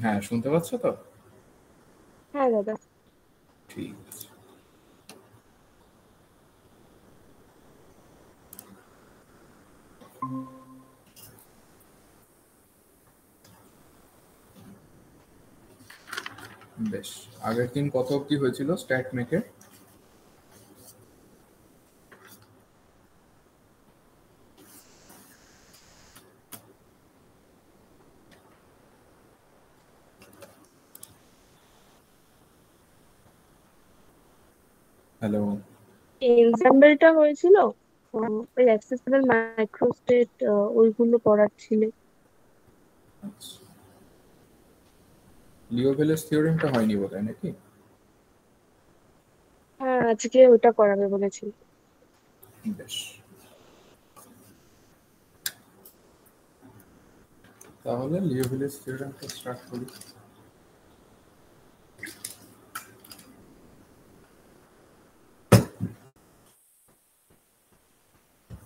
হ্যাঁ, শুনতে পাচ্ছ তো? হ্যাঁ দাদা। ঠিক আছে। বেশ, আগের দিন কত অবধি হয়েছিল স্ট্যাট মেকের? হ্যালো। এনসেম্বলটা হয়েছিল, ওই অ্যাক্সেসিবল মাইক্রোস্টেট ওইগুলো পড়াচ্ছিল। আচ্ছা, লিওভেলেস থিওরেমটা হয়নি বোধহয়, নাকি? হ্যাঁ, আজকে ওটা করাবে বলেছি। বেশ, তাহলে লিওভেলেস থিওরেমটা স্টার্ট করি।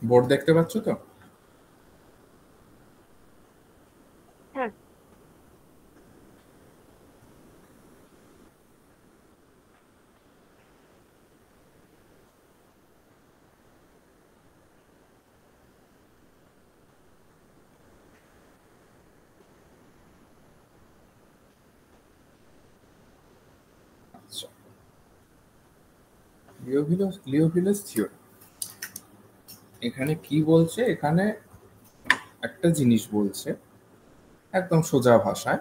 বোর্ড দেখতে পাচ্ছ তো? হ্যাঁ। আচ্ছা, লিওভিলেস থিওরেম এখানে কি বলছে? এখানে একটা জিনিস বলছে একদম সোজা ভাষায়,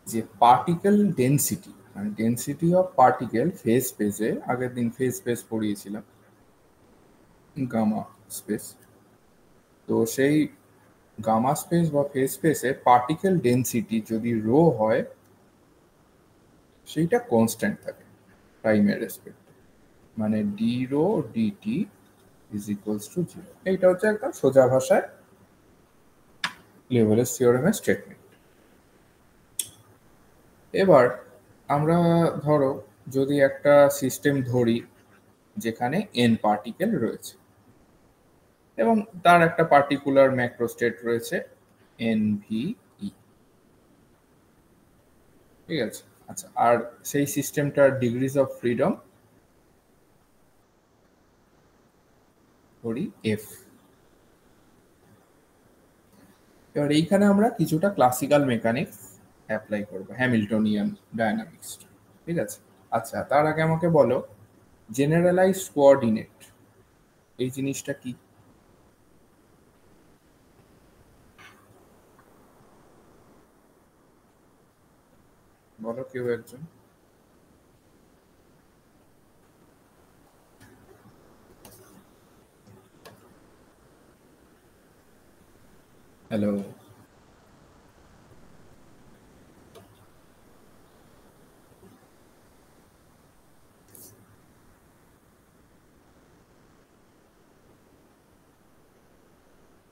যে পার্টিকেল ডেনসিটি, মানে ডেনসিটি অফ পার্টিকেল ফেজ স্পেসে, আগের দিন ফেজ স্পেস পড়িয়েছিলাম, গামা স্পেস। তো সেই গামা স্পেস বা ফেজ স্পেসে পার্টিকেল ডেনসিটি যদি রো হয়, সেইটা কনস্ট্যান্ট থাকে টাইমের রেসপেক্টে, মানে d rho dt is equals to zero. এইটা হচ্ছে একদম সোজা ভাষায় লিওভিলেস থিওরেমের স্টেটমেন্ট। এবার আমরা ধরো যদি একটা সিস্টেম ধরি যেখানে এন পার্টিকেল রয়েছে এবং তার একটা পার্টিকুলার ম্যাক্রোস্টেট রয়েছে এন ভি ই, ঠিক আছে? আচ্ছা, আর সেই সিস্টেমটার ডিগ্রিজ অফ ফ্রিডম ধরি এফ। এবার এইখানে আমরা কিছুটা ক্লাসিক্যাল মেকানিক্স অ্যাপ্লাই করবো, হ্যামিল্টনিয়ান ডায়নামিক্স, ঠিক আছে? আচ্ছা, তার আগে আমাকে বলো জেনারেলাইজড কোঅর্ডিনেট এই জিনিসটা কি? বলো কেউ একজন। হ্যালো।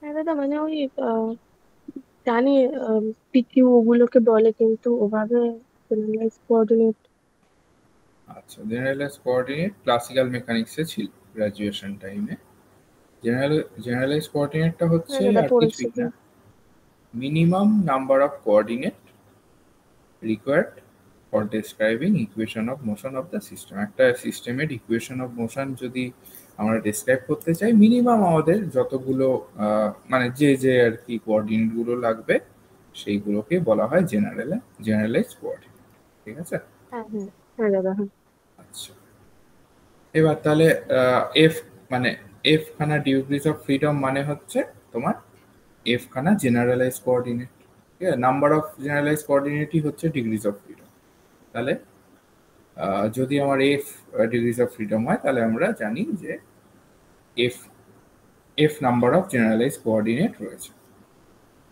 হ্যাঁ দাদা, মানে ওই জানি পিকিউ ওগুলোকে বলে, কিন্তু ওভাবে জেনারেলাইজ কোঅর্ডিনেট। আচ্ছা, জেনারেলাইজড কোঅর্ডিনেট ক্লাসিক্যাল মেকানিক্সে ছিল গ্রাজুয়েশন টাইমে। জেনারেলাইজড কোঅর্ডিনেটটা হ্যাঁ হচ্ছে দাদা, আর পড়েছি কিছুই তো। না, minimum number of coordinate required for describing equation of motion of the system. একটা সিস্টেমের ইকুয়েশন অফ মোশন যদি আমরা ডেসক্রাইব করতে চাই, মিনিমাম আমাদের যতগুলো মানে যে যে আর কি কোঅর্ডিনেটগুলো লাগবে, সেইগুলোকে বলা হয় জেনারেলাইজড কোঅর্ডিনেট, ঠিক আছে? হ্যাঁ হ্যাঁ। হ্যাঁ দাদা, হ্যাঁ। আচ্ছা, এবার তাহলে এফ, মানে এফ খানা ডিগ্রিজ অফ ফ্রিডম মানে হচ্ছে তোমার এফ খানা জেনারেলাইজ কোঅর্ডিনেট, ঠিক আছে? নাম্বার অফ জেনারেলাইজ কোঅর্ডিনেটই হচ্ছে ডিগ্রিজ অফ ফ্রিডম। তাহলে যদি আমার এফ ডিগ্রিজ অফ ফ্রিডম হয়, তাহলে আমরা জানি যে F F number of generalise coordinate রয়েছে।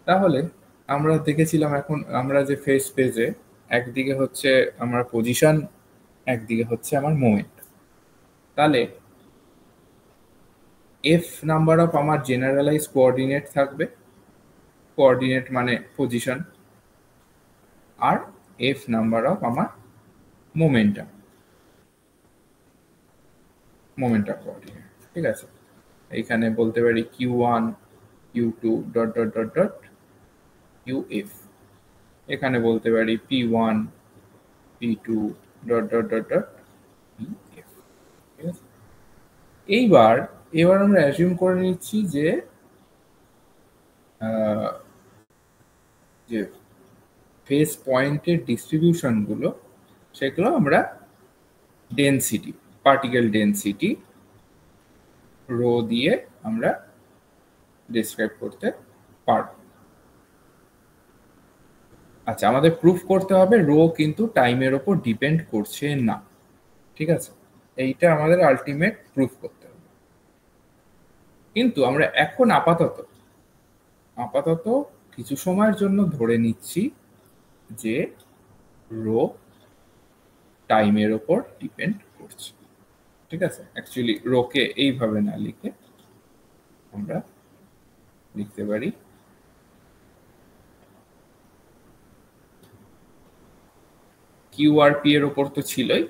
তাহলে আমরা দেখেছিলাম এখন আমরা যে ফেজ স্পেসে একদিকে হচ্ছে আমার পজিশন, একদিকে হচ্ছে আমার মোমেন্ট। তাহলে এফ নাম্বার অফ আমার জেনারেলাইজ কোঅর্ডিনেট থাকবে, কোঅর্ডিনেট মানে পজিশন, আর এফ নাম্বার অফ আমার মোমেন্টাম, মোমেন্টাম কোঅর্ডিনেট, ঠিক আছে? এইখানে বলতে পারি Q one Q two dot dot dot dot Q F. এখানে বলতে পারি P1 P2 dot dot dot dot PF। ঠিক আছে, এবার আমরা অ্যাজিউম করে নিচ্ছি যে যে ফেস পয়েন্টের ডিস্ট্রিবিউশনগুলো সেগুলো আমরা ডেনসিটি, পার্টিকেল ডেনসিটি রো দিয়ে আমরা ডিসক্রাইব করতে পারব। আচ্ছা, আমাদের প্রুফ করতে হবে রো কিন্তু টাইমের ওপর ডিপেন্ড করছে না। ঠিক আছে, এইটা আমাদের আলটিমেট প্রুফ করতে হবে। কিন্তু আমরা এখন আপাতত কিছু সময়ের জন্য ধরে নিচ্ছি যে রো টাইমের ওপর ডিপেন্ড করছে। ঠিক আছে, অ্যাকচুয়ালি রোকে এইভাবে না লিখে আমরা লিখতে পারি কিউআরপি এর ওপর তো ছিলই,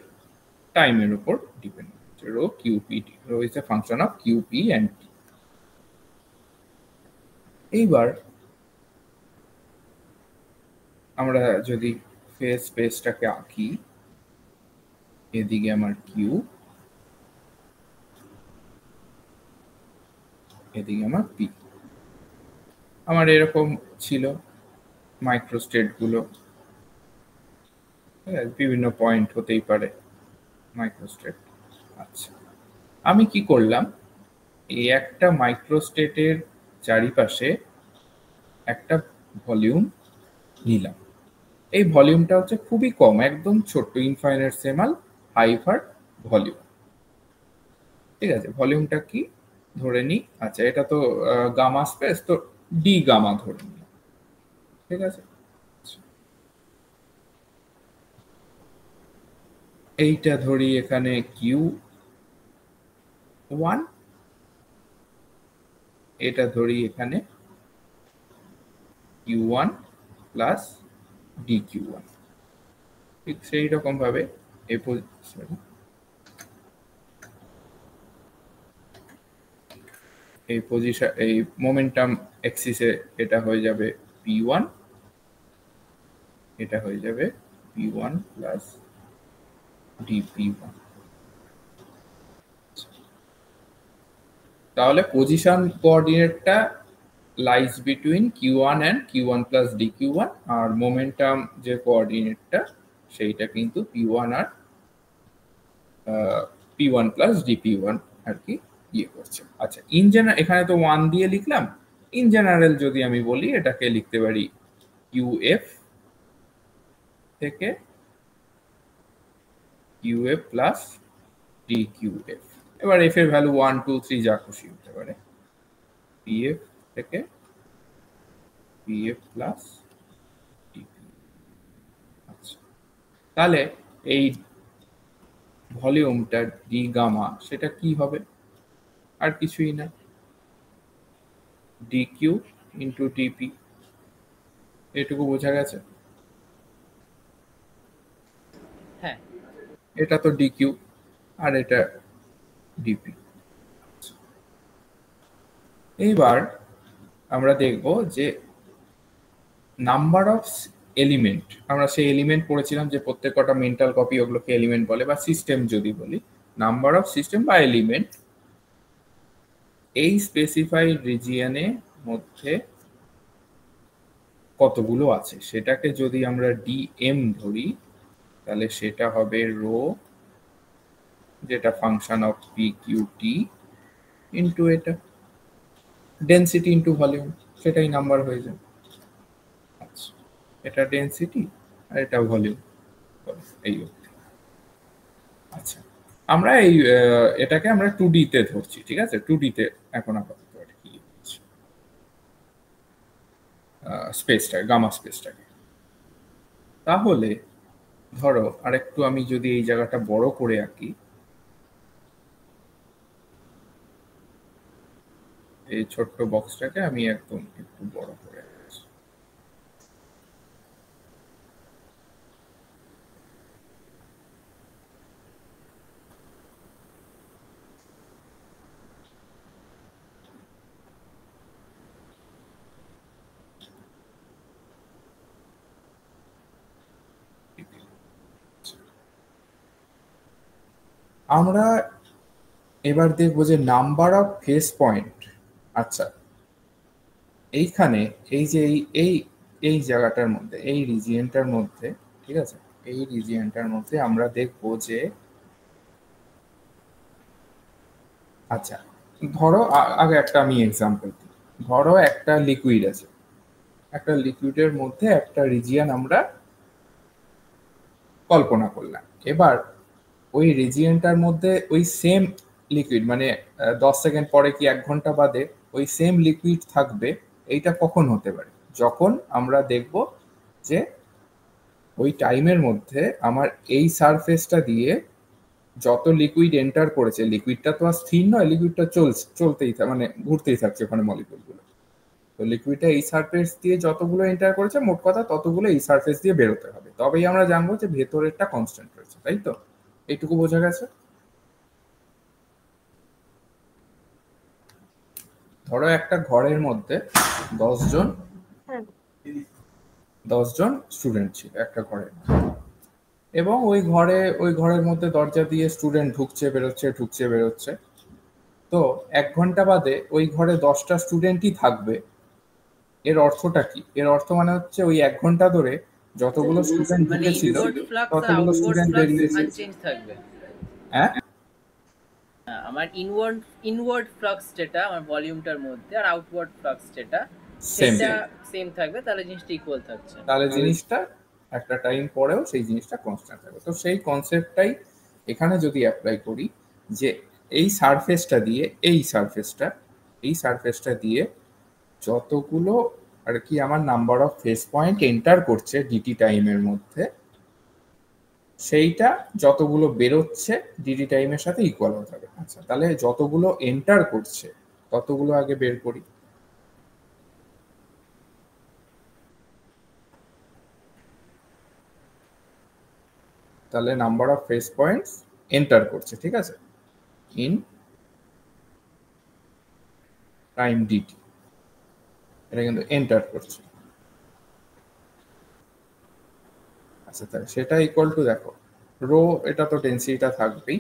টাইমের ওপর ডিপেন্ড করছে rho QPT. Rho is a function of QP and T. এইবার আমরা যদি ফেজ স্পেসটাকে আঁকি, এদিকে আমার কিউ, এদিকে আমার পি। আমার এরকম ছিল মাইক্রোস্টেটগুলো, বিভিন্ন পয়েন্ট হতেই পারে মাইক্রোস্টেট। আচ্ছা, আমি কি করলাম, এই একটা মাইক্রোস্টেটের চারিপাশে একটা ভলিউম নিলাম। এই ভলিউমটা হচ্ছে খুবই কম, একদম ছোট্ট ইনফাইনিটেসিমাল হাইভার ভলিউম। ঠিক আছে, ভলিউমটা কি ধরে নিই, আচ্ছা এটা তো গামা স্পেস, তো ডি গামা ধরে নিই। ঠিক আছে, এইটা ধরি এখানে কিউ ওয়ান, এটা ধরি এখানে Q one plus D Q one. ঠিক সেই রকম ভাবে এই পজিশন, এই মোমেন্টাম এক্সিসে এটা হয়ে যাবে P1, এটা হয়ে যাবে P1 প্লাস dP1। তাহলে পজিশন কোঅর্ডিনেটটা lies between Q1 and Q1 plus dQ1, আর মোমেন্টাম যে কোঅর্ডিনেটটা সেইটা কিন্তু P1 আর P1 প্লাস dP1 আর কি ইয়ে করছে। আচ্ছা, ইন জেনারেল এখানে তো 1 দিয়ে লিখলাম, ইন জেনারেল যদি আমি বলি এটাকে লিখতে পারি QF থেকে QF প্লাস DQF। এবার এফ এর ভ্যালু 1 2 3 যা খুশি হতে পারে, PF থেকে PF প্লাস DQF। আচ্ছা, তাহলে এই ভলিউমটা ডি গামা সেটা কি হবে, আর কিছুই না, DQ ইন্টু DP। এটুকু বোঝা গেছে? হ্যাঁ, এটা তো DQ আর এটা DP। এইবার আমরা দেখব যে নাম্বার অফ এলিমেন্ট, আমরা সেই এলিমেন্ট পড়েছিলাম যে প্রত্যেক কটা মেন্টাল কপি ওগুলোকে এলিমেন্ট বলে, বা সিস্টেম যদি বলি, নাম্বার অফ সিস্টেম বা এলিমেন্ট এই স্পেসিফাইড রিজিয়নের মধ্যে কতগুলো আছে সেটাকে যদি আমরা ডিএম ধরি, তাহলে সেটা হবে রো, যেটা function of P Q T into এটা ডেন্সিটি ইন্টু ভলিউম, সেটাই নাম্বার হয়ে যায়। আচ্ছা, এটা ডেন্সিটি আর এটা ভলিউম, এই অবধি। আচ্ছা, আমরা এটাকে আমরা 2D তে ধরছি। ঠিক আছে, 2D তে এখন আপাতত আর কি স্পেসটাকে, গামা স্পেসটাকে। তাহলে ধরো আরেকটু আমি যদি এই জায়গাটা বড় করে আঁকি, এই ছোট্ট বক্সটাকে আমি একদম একটু বড় করে আঁকছি। আমরা এবার দেখবো যে নাম্বার অফ ফেস পয়েন্ট। আচ্ছা, এইখানে এই যে এই এই জায়গাটার মধ্যে, এই রিজিয়নটার মধ্যে, ঠিক আছে, এই রিজিয়নটার মধ্যে আমরা দেখবো যে, আচ্ছা ধরো আগে একটা আমি এক্সাম্পল দিই। ধরো একটা লিকুইড আছে, একটা লিকুইডের মধ্যে একটা রিজিয়ন আমরা কল্পনা করলাম। এবার ওই রিজিয়নটার মধ্যে ওই সেম লিকুইড, মানে 10 সেকেন্ড পরে কি 1 ঘন্টা বাদে ওই সেম লিকুইড থাকবে। এইটা কখন হতে পারে? যখন আমরা দেখব যে ওই টাইমের মধ্যে আমার এই সারফেসটা দিয়ে যত লিকুইড এন্টার করেছে, লিকুইডটা তো আর স্থির নয়, লিকুইডটা চলতেই মানে ঘুরতেই থাকছে ওখানে মলিকুলগুলো। তো লিকুইডটা এই সারফেস দিয়ে যতগুলো এন্টার করেছে, মোট কথা ততগুলো এই সারফেস দিয়ে বেরোতে হবে, তবেই আমরা জানবো যে ভেতরেরটা কনস্ট্যান্ট রয়েছে, তাই তো? এইটুকু বোঝা গেছে? ধরো একটা ঘরের মধ্যে 10 জন হ্যাঁ 10 জন স্টুডেন্ট ছিল একটা ঘরে, এবং ওই ঘরের মধ্যে দরজা দিয়ে স্টুডেন্ট ঢুকছে বেরোচ্ছে। তো 1 ঘন্টা বাদে ওই ঘরে 10টা স্টুডেন্টই থাকবে। এর অর্থটা কি? এর অর্থ মানে হচ্ছে ওই 1 ঘন্টা ধরে যতগুলো স্টুডেন্ট মানে ঢুকেছিল ইনওয়ার্ড ফ্লাক্স আর ততগুলো আউটওয়ার্ড স্টুডেন্ট ফ্লাক্স বেরিয়েছে। আনচেঞ্জ থাকবে। হ্যাঁ, আমার ইনওয়ার্ড ফ্লাক্স যেটা আমার ভলিউমটার মধ্যে, আর আউটওয়ার্ড ফ্লাক্স যেটা সেম। সেটা সেম থাকবে, তাহলে জিনিসটা ইকুয়াল থাকছে। তাহলে জিনিসটা একটা টাইম পরেও সেই জিনিসটা কনস্ট্যান্ট থাকবে। তো সেই কনসেপ্টটাই এখানে যদি অ্যাপ্লাই করি, যে এই সারফেসটা দিয়ে এই সারফেসটা দিয়ে যতগুলো আর কি আমার number of face point enter করছে ডিটি টাইমের মধ্যে, সেইটা যতগুলো বেরোচ্ছে ডিটি টাইমের সাথে ইকুয়াল হতে হবে। আচ্ছা, তাহলে যতগুলো এন্টার করছে ততগুলো আগে বের করি। তাহলে number of face points enter করছে, ঠিক আছে, ইন টাইম ডিটি, এটা কিন্তু এন্টার করছে। আচ্ছা, তাহলে সেটা ইকুয়াল টু, দেখো রো, এটা তো ডেন্সিটিটা থাকবেই,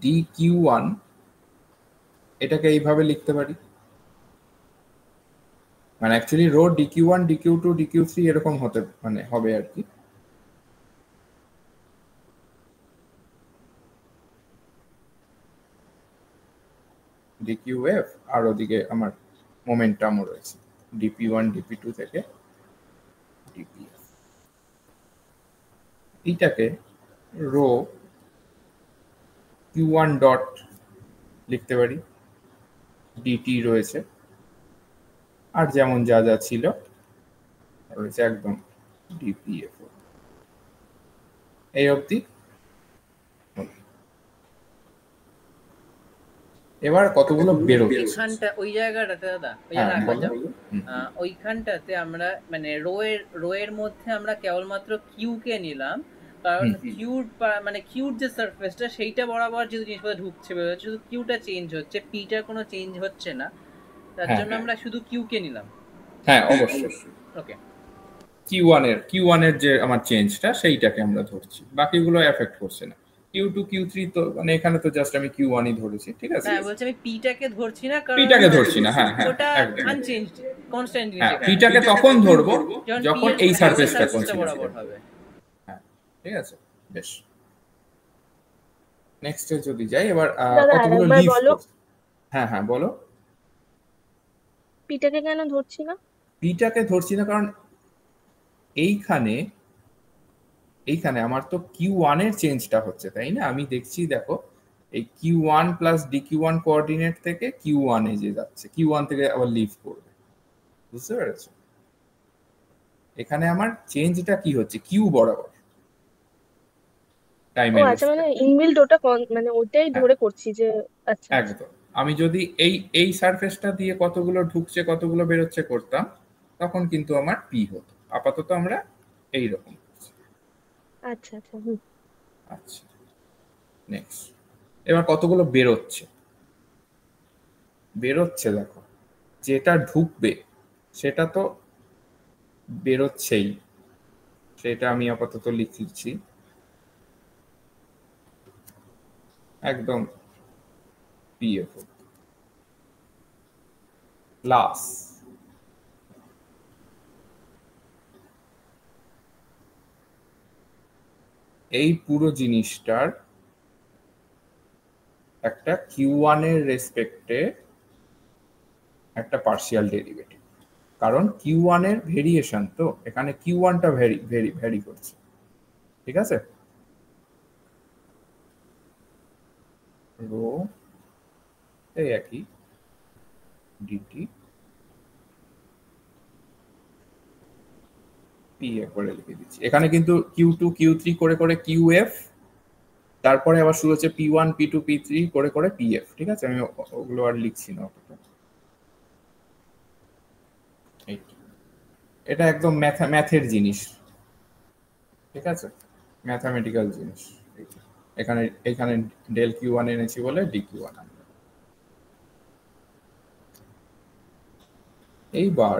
dq1, এটাকে এইভাবে লিখতে পারি, মানে actually rho dq1 dq2 dq3 এরকম মানে হবে আর কি। dqf, আর ওদিকে আমার মোমেন্টামও রয়েছে dp1 dp2 থেকে dpf। এইটাকে রো q1 ডট লিখতে পারি, dt রয়েছে, আর যেমন যা যা ছিল রয়েছে একদম dpf। এই অবধি। এবার কতগুলো বেরোচ্ছে ওইখানটা, ওই জায়গাটাতে দাদা, ওই হ্যাঁ, জায়গা বলো। ওইখানটাতে আমরা মানে রো এর মধ্যে আমরা কেবলমাত্র কিউ কে নিলাম, কারণ কিউর মানে কিউর যে সারফেসটা সেইটা বরাবর যেহেতু জিনিসপত্র ঢুকছে বেরোচ্ছে, শুধু কিউটা চেঞ্জ হচ্ছে, পিটার কোনো চেঞ্জ হচ্ছে না, তার জন্য আমরা শুধু কিউ কে নিলাম। হ্যাঁ, অবশ্যই। ওকে, কিউ ওয়ান এর যে আমার চেঞ্জটা সেইটাকে আমরা ধরছি, বাকিগুলো এফেক্ট করছে না। কিউ2 কিউ3 তো মানে এখানে তো জাস্ট আমি কিউ1ই ধরেছি, ঠিক আছে। হ্যাঁ বলছি আমি পিটাকে ধরছি না, কারণ পিটাকে ধরছি না, হ্যাঁ হ্যাঁ, ওটা একদম। আনচেঞ্জড কনস্ট্যান্ট জিনিস। হ্যাঁ, পিটাকে তখন ধরবো যখন এই সারফেসটা বরাবর হবে। হ্যাঁ, ঠিক আছে, বেশ। নেক্সটে যদি যাই এবার, দাদা কতগুলো আরেকবার লিভ বলো, করছে। হ্যাঁ হ্যাঁ, বলো। পিটাকে কেন ধরছি না? পিটাকে ধরছি না কারণ এইখানে এইখানে আমার তো কিউ1 এর চেঞ্জটা হচ্ছে, তাই না? আমি দেখছি, দেখো এই কিউ1 প্লাস ডিকিউ1 কোঅর্ডিনেট থেকে কিউ1 এ যে যাচ্ছে, কিউ1 থেকে আবার লিভ করবে, বুঝতে পেরেছো? এখানে আমার চেঞ্জটা কি হচ্ছে, কিউ বরাবর ও টাইমের আচ্ছা, মানে ইনবিল্ড ওটা মানে ওটাই ধরে করছি যে, আচ্ছা আচ্ছা। একদম। আমি যদি এই সারফেসটা দিয়ে কতগুলো ঢুকছে কতগুলো বেরোচ্ছে করতাম, তখন কিন্তু আমার পি হতো। আপাতত আমরা এইরকম করছি। আচ্ছা আচ্ছা হুম। আচ্ছা, নেক্সট। এবার কতগুলো বেরোচ্ছে, দেখো যেটা ঢুকবে সেটা তো বেরোচ্ছেই, সেটা আমি আপাতত লিখছি একদম পিএফ প্লাস এই পুরো জিনিসটার একটা Q1 এর রেসপেক্টে একটা পার্শিয়াল ডেরিভেটিভ, কারণ Q1 এর ভেরিয়েশন, তো এখানে Q1 টা ভ্যারি করছে, ঠিক আছে। রো এই একই ডিটি পিএফ করে লিখে দিচ্ছি। এখানে কিন্তু Q2 Q3 করে করে QF, তারপরে আবার শুরু হচ্ছে P1 P2 P3 করে করে PF, ঠিক আছে। আমি ওগুলো আর লিখছি না অতটা। এটা একদম ম্যাথের জিনিস, ঠিক আছে, ম্যাথামেটিক্যাল জিনিস। এখানে এখানে ডেল Q1 এনেছি বলে DQ1। এইবার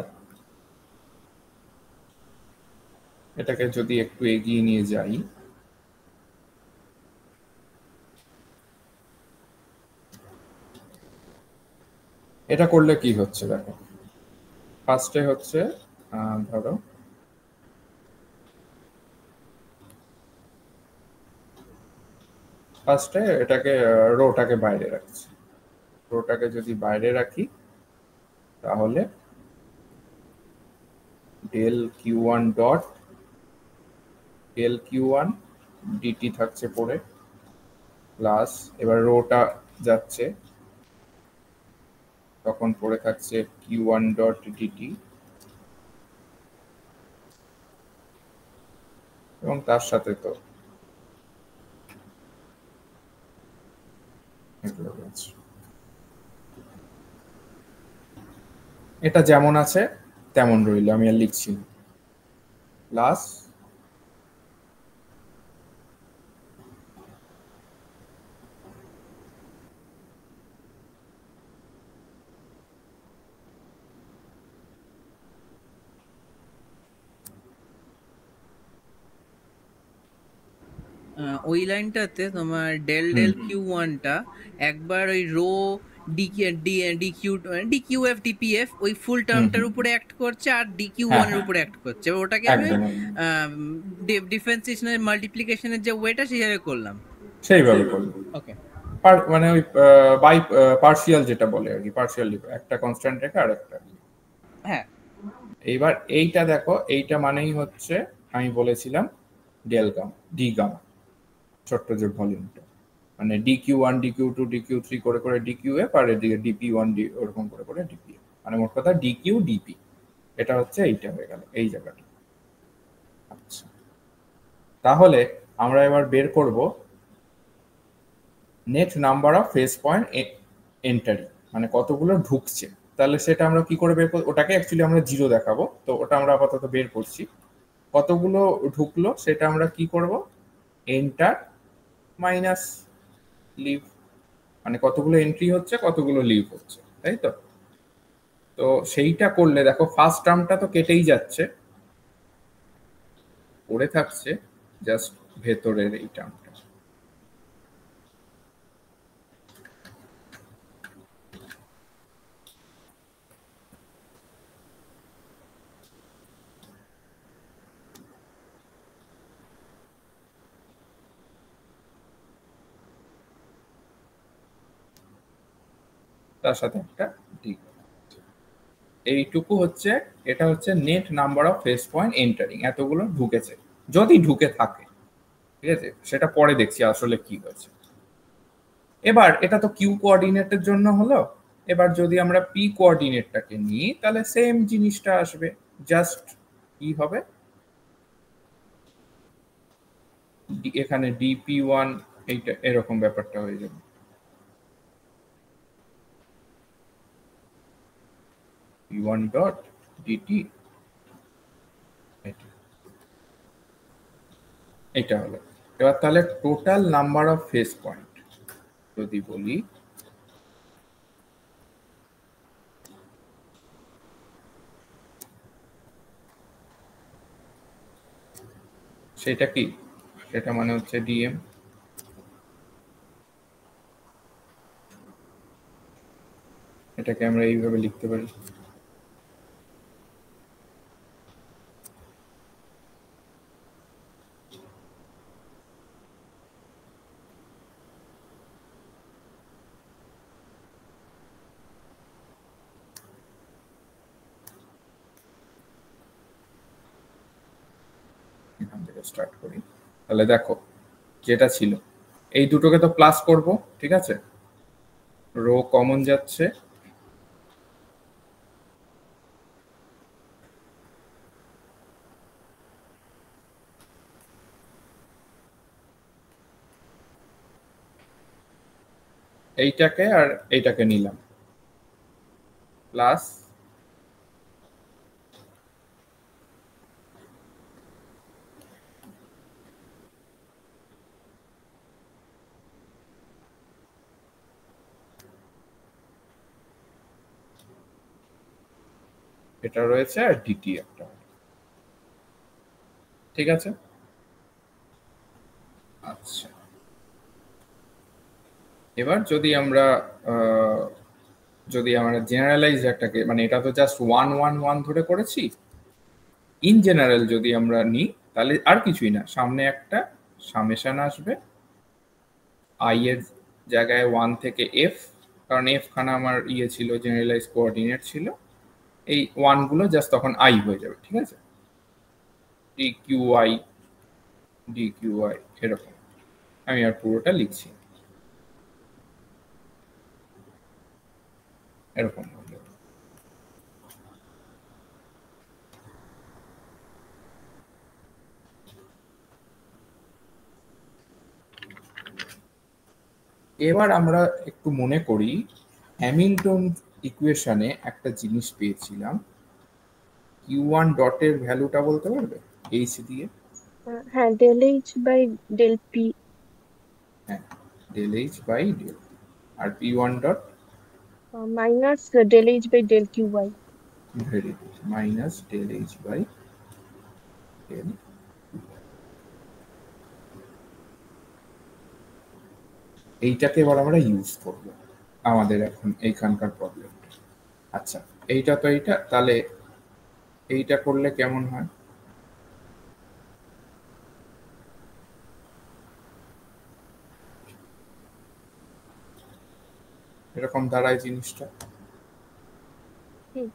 এটাকে যদি একটু এগিয়ে নিয়ে যাই, এটা করলে কি হচ্ছে দেখো। ফার্স্টে হচ্ছে ধরো ফার্স্টে এটাকে রোটাকে বাইরে রাখছি। রোটাকে যদি বাইরে রাখি তাহলে del Q1 dot del Q1 DT থাকছে পড়ে, প্লাস এবার রোটা যাচ্ছে, তখন পড়ে থাকছে Q1 ডট ডিটি, এবং তার সাথে তো এগুলো রয়েছে। এটা যেমন আছে তেমন রইল, আমি আর লিখছি না। প্লাস ওই লাইনটাতে তোমার ডেল ডেল Q1টা একবার ওই রো ডিকিউএফ ডিপিএফ ওই ফুল টার্মটার উপরে অ্যাক্ট করছে, আর DQ1 এর উপরে অ্যাক্ট করছে। ওটাকে আমি একদম ডিফারেন্সিয়েশনের মাল্টিপ্লিকেশনের যে ওয়েটা সেইভাবে করলাম, সেইভাবে করবো। ওকে, মানে ওই বাই পার্শিয়াল যেটা বলে আর কি, পার্শিয়াল একটা কনস্ট্যান্ট রেখে আর একটা। হ্যাঁ। এইবার এইটা দেখো, এইটা মানেই হচ্ছে আমি বলেছিলাম ডেল গামা, ডি গামা, ছোট্ট যে ভলিউমটা, মানে DQ1 DQ2 DQ3 করে করে DQF, আর এদিকে DP1 ওরকম করে করে DPF, মানে মোট কথা DQ DP। এটা হচ্ছে এইটা হয়ে গেল এই জায়গাটা। আচ্ছা, তাহলে আমরা এবার বের করব net number of phase point এন্টারি, মানে কতগুলো ঢুকছে। তাহলে সেটা আমরা কি করে বের করব, ওটাকে অ্যাকচুয়ালি আমরা জিরো দেখাবো, তো ওটা আমরা আপাতত বের করছি। কতগুলো ঢুকলো সেটা আমরা কি করব, এন্টার মাইনাস লিভ, মানে কতগুলো এন্ট্রি হচ্ছে কতগুলো লিভ হচ্ছে, তাই তো। তো সেইটা করলে দেখো ফার্স্ট টার্মটা তো কেটেই যাচ্ছে, পড়ে থাকছে জাস্ট ভেতরের এই টার্মটা। তার সাথে একটা ডি, এইটুকু হচ্ছে, এটা হচ্ছে net number of phase point entering, এতগুলো ঢুকেছে যদি ঢুকে থাকে, ঠিক আছে। সেটা পরে দেখছি আসলে কি হয়েছে। এবার এটা তো কিউ কোঅর্ডিনেটের জন্য হলো। এবার যদি আমরা পি কোঅর্ডিনেটটাকে নিই তাহলে সেম জিনিসটা আসবে, জাস্ট কি হবে, এখানে DP1 এইটা এরকম ব্যাপারটা হয়ে যাবে, P1 ডট DT, এটা হলো। এবার তাহলে total number of phase point যদি বলি, সেটা কি? সেটা মানে হচ্ছে ডিএম। এটাকে আমরা এইভাবে লিখতে পারি। এখান থেকে স্টার্ট করি। তাহলে দেখো যেটা ছিল এই দুটোকে তো প্লাস করব, ঠিক আছে? রো কমন যাচ্ছে, এইটাকে আর এইটাকে নিলাম প্লাস এটা রয়েছে আর ডিটি একটা, ঠিক আছে? আচ্ছা, এবার যদি আমরা জেনারেলাইজ একটাকে, মানে এটা তো জাস্ট 1 1 1 ধরে করেছি, ইন জেনারেল যদি আমরা নিই তাহলে আর কিছুই না, সামনে একটা সামেশন আসবে আই এর জায়গায় 1 থেকে এফ, কারণ এফ খানা আমার ইয়ে ছিল, জেনারেলাইজ কোঅর্ডিনেট ছিল, এই 1 গুলো জাস্ট তখন আই হয়ে যাবে, ঠিক আছে? D Q I, D Q I, এরকম। আমি আর পুরোটা লিখছি এরকম ভাবে। এবার আমরা একটু মনে করি হ্যামিল্টন ইকুয়েশনে একটা জিনিস পেয়েছিলাম, কিউ ওয়ান ডটের ভ্যালুটা বলতে পারবে এইচ দিয়ে? হ্যাঁ, del H by del P. হ্যাঁ, ডেল এইচ বাই ডেল, আর P one dot minus del H by del Q Y. Very good, minus del H by del. এইটাকে এবার আমরা ইউজ করব আমাদের এখন এইখানকার প্রবলেম। আচ্ছা, এইটা তো এইটা, তাহলে এইটা করলে কেমন হয়? এরকম দাঁড়ায় জিনিসটা। হুম।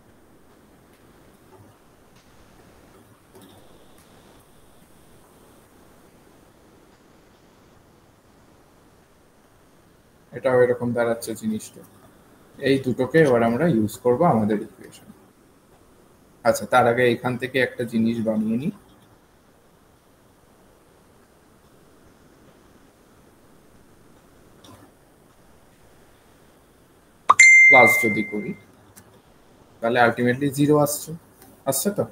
এটাও এরকম দাঁড়াচ্ছে জিনিসটা। এই দুটোকে এবার আমরা ইউজ করব আমাদের ইকুয়েশন। আচ্ছা, তার আগে এখান থেকে একটা জিনিস বানিয়ে নিই। প্লাস যদি করি তাহলে আলটিমেটলি জিরো আসছে, আসছে তো?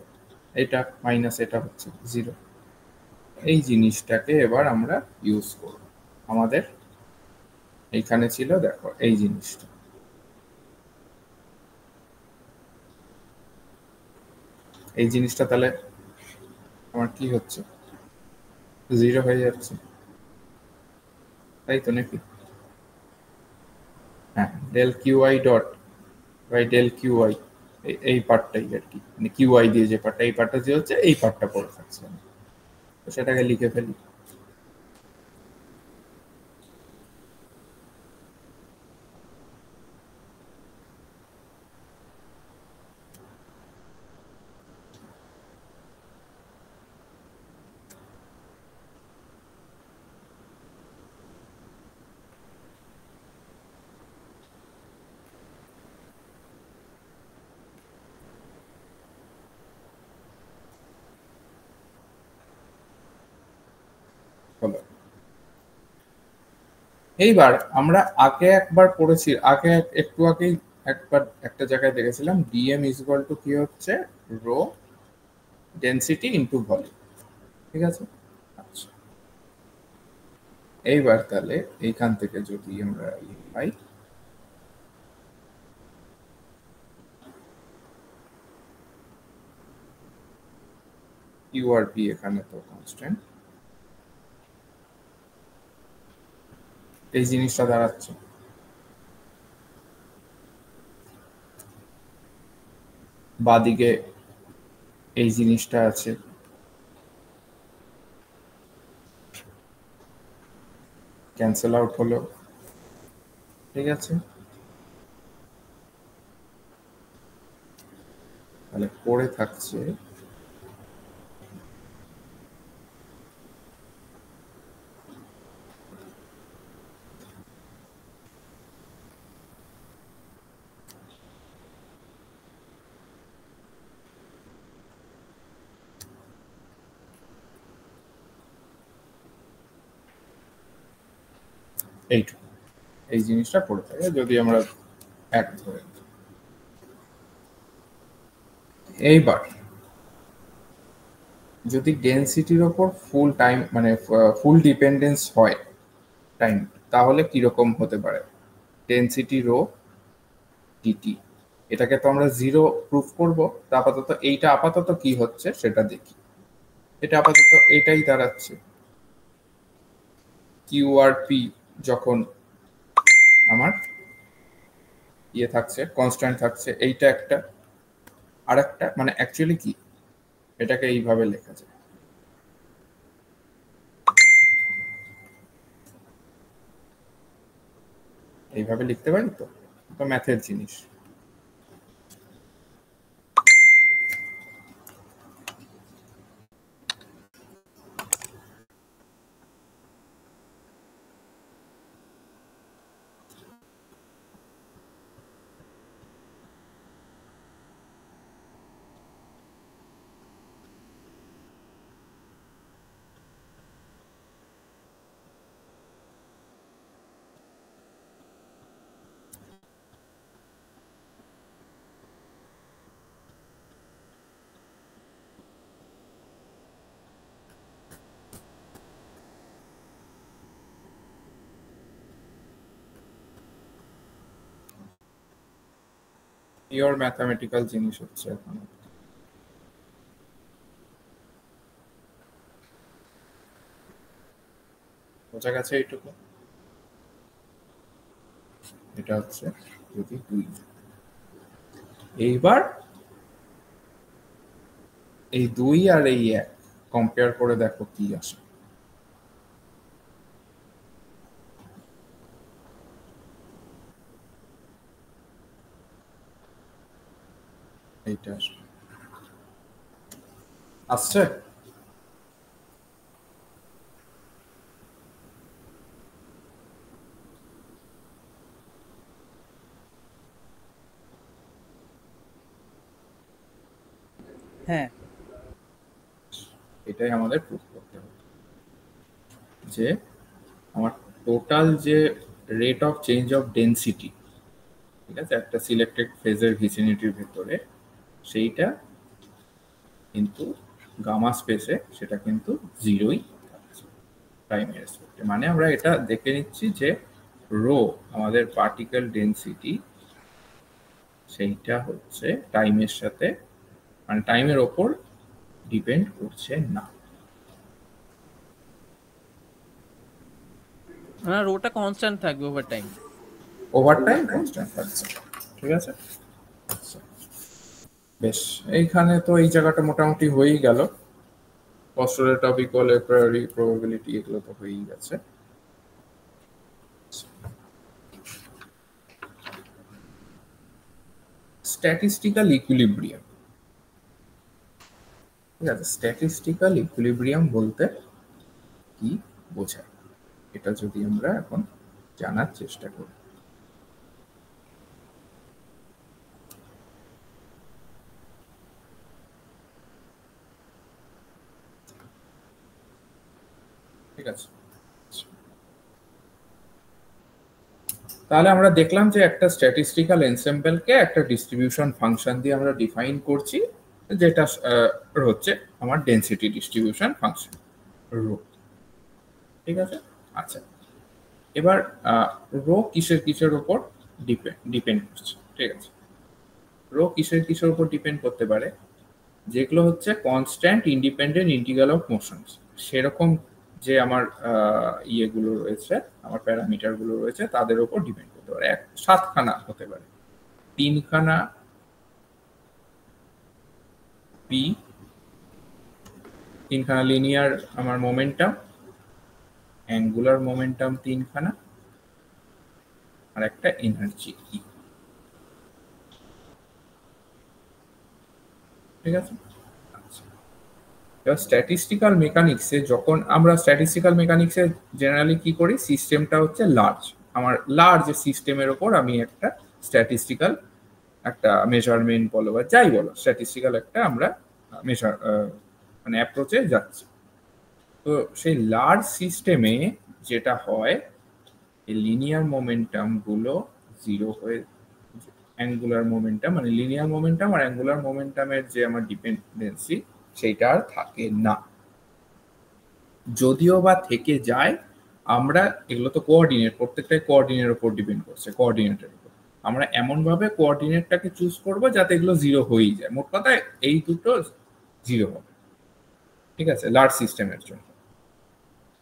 এটা মাইনাস এটা হচ্ছে জিরো। এই জিনিসটাকে এবার আমরা ইউজ করব আমাদের এইখানে ছিল, দেখো এই জিনিসটা, এই জিনিসটা তাহলে আমার কি হচ্ছে, জিরো হয়ে যাচ্ছে, তাই তো নাকি? হ্যাঁ, del Q I dot by del Q I, এই পার্টটাই আর কি, মানে কিউ আই দিয়ে যে পার্টটা, এই পার্টটা যে হচ্ছে এই পার্টটা পড়ে থাকছে, তো সেটাকে লিখে ফেলি। হলো। এইবার আমরা আগে একবার পড়েছি, একটু আগেই একবার একটা জায়গায় দেখেছিলাম ডিএম ইজ ইকুয়াল টু কি হচ্ছে, রো ডেনসিটি ইনটু ভলিউম, ঠিক আছে? আচ্ছা, এইবার তাহলে এইখান থেকে যদি আমরা পাই ইউ আর পি, এখানে তো কনস্ট্যান্ট, এই জিনিসটা দাঁড়াচ্ছে। বাদিকে এই জিনিসটা আছে, ক্যান্সেল আউট হলো, ঠিক আছে। তাহলে পড়ে থাকছে এইটুকু, এই জিনিসটা পড়ে থাকে যদি আমরা এক ধরে। এইবার যদি ডেনসিটির ওপর ফুল টাইম মানে ফুল ডিপেন্ডেন্স হয় টাইম, তাহলে কিরকম হতে পারে? ডেনসিটি রো ডিটি, এটাকে তো আমরা জিরো প্রুফ করব। তা আপাতত এইটা আপাতত কি হচ্ছে সেটা দেখি। এটা আপাতত এটাই দাঁড়াচ্ছে, কিউ আর পি যখন আমার ইয়ে থাকছে, কনস্ট্যান্ট থাকছে, এইটা একটা। আর একটা মানে অ্যাকচুয়ালি কি, এটাকে এইভাবে লেখা যায়, এইভাবে লিখতে পারি তো, তো ম্যাথের জিনিস। পিওর ম্যাথামেটিক্যাল জিনিস হচ্ছে এখন। বোঝা গেছে এইটুকু? এটা হচ্ছে যদি 2, এইবার এই 2 আর এই 1 কম্পেয়ার করে দেখো কি আসে। এইটা আসবে, আসছে। হ্যাঁ, এটাই আমাদের প্রুফ করতে হবে যে আমার টোটাল যে rate of change of density, ঠিক আছে, একটা সিলেক্টেড ফেজের ভিসিনিটির ভেতরে, সেইটা কিন্তু গামা স্পেসে সেটা কিন্তু জিরোই থাকছে টাইমের রেসপেক্টে। মানে আমরা এটা দেখে নিচ্ছি যে রো আমাদের পার্টিকেল ডেনসিটি সেইটা হচ্ছে টাইমের সাথে মানে টাইমের ওপর ডিপেন্ড করছে না। রোটা কনস্ট্যান্ট থাকবে over time. Over time constant থাকছে, ঠিক আছে। বেশ, এইখানে তো এই জায়গাটা মোটামুটি হয়েই গেল। পস্টুলেট অফ ইকুয়াল এপ্রিয়রি প্রবাবিলিটি এগুলো তো হয়েই গেছে। স্ট্যাটিস্টিক্যাল ইকুইলিব্রিয়াম, ঠিক আছে। স্ট্যাটিস্টিক্যাল ইকুইলিব্রিয়াম বলতে কি বোঝায়, এটা যদি আমরা এখন জানার চেষ্টা করি। ঠিক আছে, তাহলে আমরা দেখলাম যে একটা স্ট্যাটিস্টিক্যাল এনসেম্বলকে একটা ডিস্ট্রিবিউশন ফাংশন দিয়ে আমরা ডিফাইন করছি, যেটা হচ্ছে আমার ডেনসিটি ডিস্ট্রিবিউশন ফাংশন রো, ঠিক আছে। আচ্ছা, এবার রো কিসের কিসের উপর ডিপেন্ড করছে, ঠিক আছে। রো কিসের কিসের উপর ডিপেন্ড করতে পারে? যেগুলো হচ্ছে constant independent integral of motions, সেরকম যে আমার ইয়েগুলো রয়েছে, আমার প্যারামিটারগুলো রয়েছে তাদের উপর ডিপেন্ড করতে পারে। 7খানা হতে পারে, 3খানা পি, 3খানা লিনিয়ার আমার মোমেন্টাম, অ্যাঙ্গুলার মোমেন্টাম 3খানা, আর একটা এনার্জি ই। ঠিক আছে। আচ্ছা, এবার স্ট্যাটিস্টিক্যাল মেকানিক্সে যখন আমরা স্ট্যাটিস্টিক্যাল মেকানিক্সে জেনারেলি কি করি, সিস্টেমটা হচ্ছে লার্জ, আমার লার্জ সিস্টেমের ওপর আমি একটা স্ট্যাটিস্টিক্যাল একটা মেজারমেন্ট বলো বা যাই বলো, স্ট্যাটিস্টিক্যাল একটা আমরা মেজার মানে অ্যাপ্রোচে যাচ্ছি। তো সেই লার্জ সিস্টেমে যেটা হয়, এই লিনিয়ার মোমেন্টাম গুলো জিরো হয়ে, অ্যাঙ্গুলার মোমেন্টাম মানে লিনিয়ার মোমেন্টাম আর অ্যাঙ্গুলার মোমেন্টামের যে আমার ডিপেন্ডেন্সি সেটা আর থাকে না। যদিও বা থেকে যায়, আমরা এগুলো তো কোঅর্ডিনেট, প্রত্যেকটাই কোঅর্ডিনেটের উপর ডিপেন্ড করছে, কোঅর্ডিনেটের উপর আমরা এমনভাবে কোঅর্ডিনেটটাকে চুজ করবো যাতে এগুলো জিরো হয়েই যায়। মোট কথা এই দুটো জিরো হবে। ঠিক আছে, লার্জ সিস্টেমের জন্য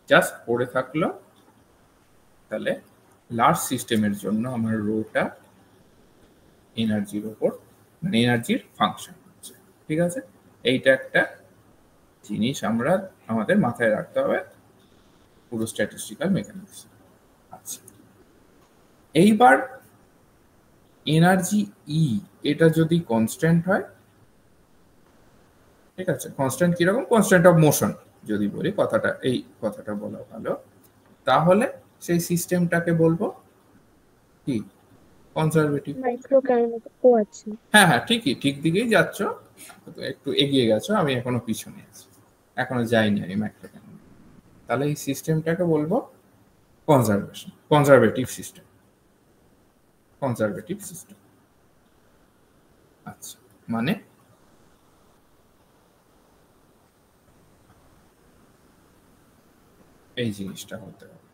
জাস্ট পড়ে থাকলো। তাহলে লার্জ সিস্টেমের জন্য আমার রোটা এনার্জির উপর, মানে এনার্জির ফাংশন হচ্ছে। ঠিক আছে, এইটা একটা জিনিস আমরা আমাদের মাথায় রাখতে হবে পুরো স্ট্যাটিস্টিক্যাল মেকানিক্স। আচ্ছা, এইবার এনার্জি ই এটা যদি কনস্ট্যান্ট হয়, ঠিক আছে, কনস্ট্যান্ট কিরকম, কনস্ট্যান্ট অফ মোশন যদি বলি, কথাটা এই কথাটা বলা ভালো, তাহলে সেই সিস্টেমটাকে বলবো কি, কনজারভেটিভ। মাইক্রোকাইনেটিক। ও আচ্ছা। হ্যাঁ হ্যাঁ, ঠিকই, ঠিক দিকেই যাচ্ছ, একটু এগিয়ে গেছো, আমি এখনো পিছনে আছি, এখনো যাইনি আমি মাইক্রোকাইনেটিক। তাহলে এই সিস্টেমটাকে বলবো কনজারভেটিভ সিস্টেম, কনজারভেটিভ সিস্টেম। আচ্ছা, মানে এই জিনিসটা হতে হবে,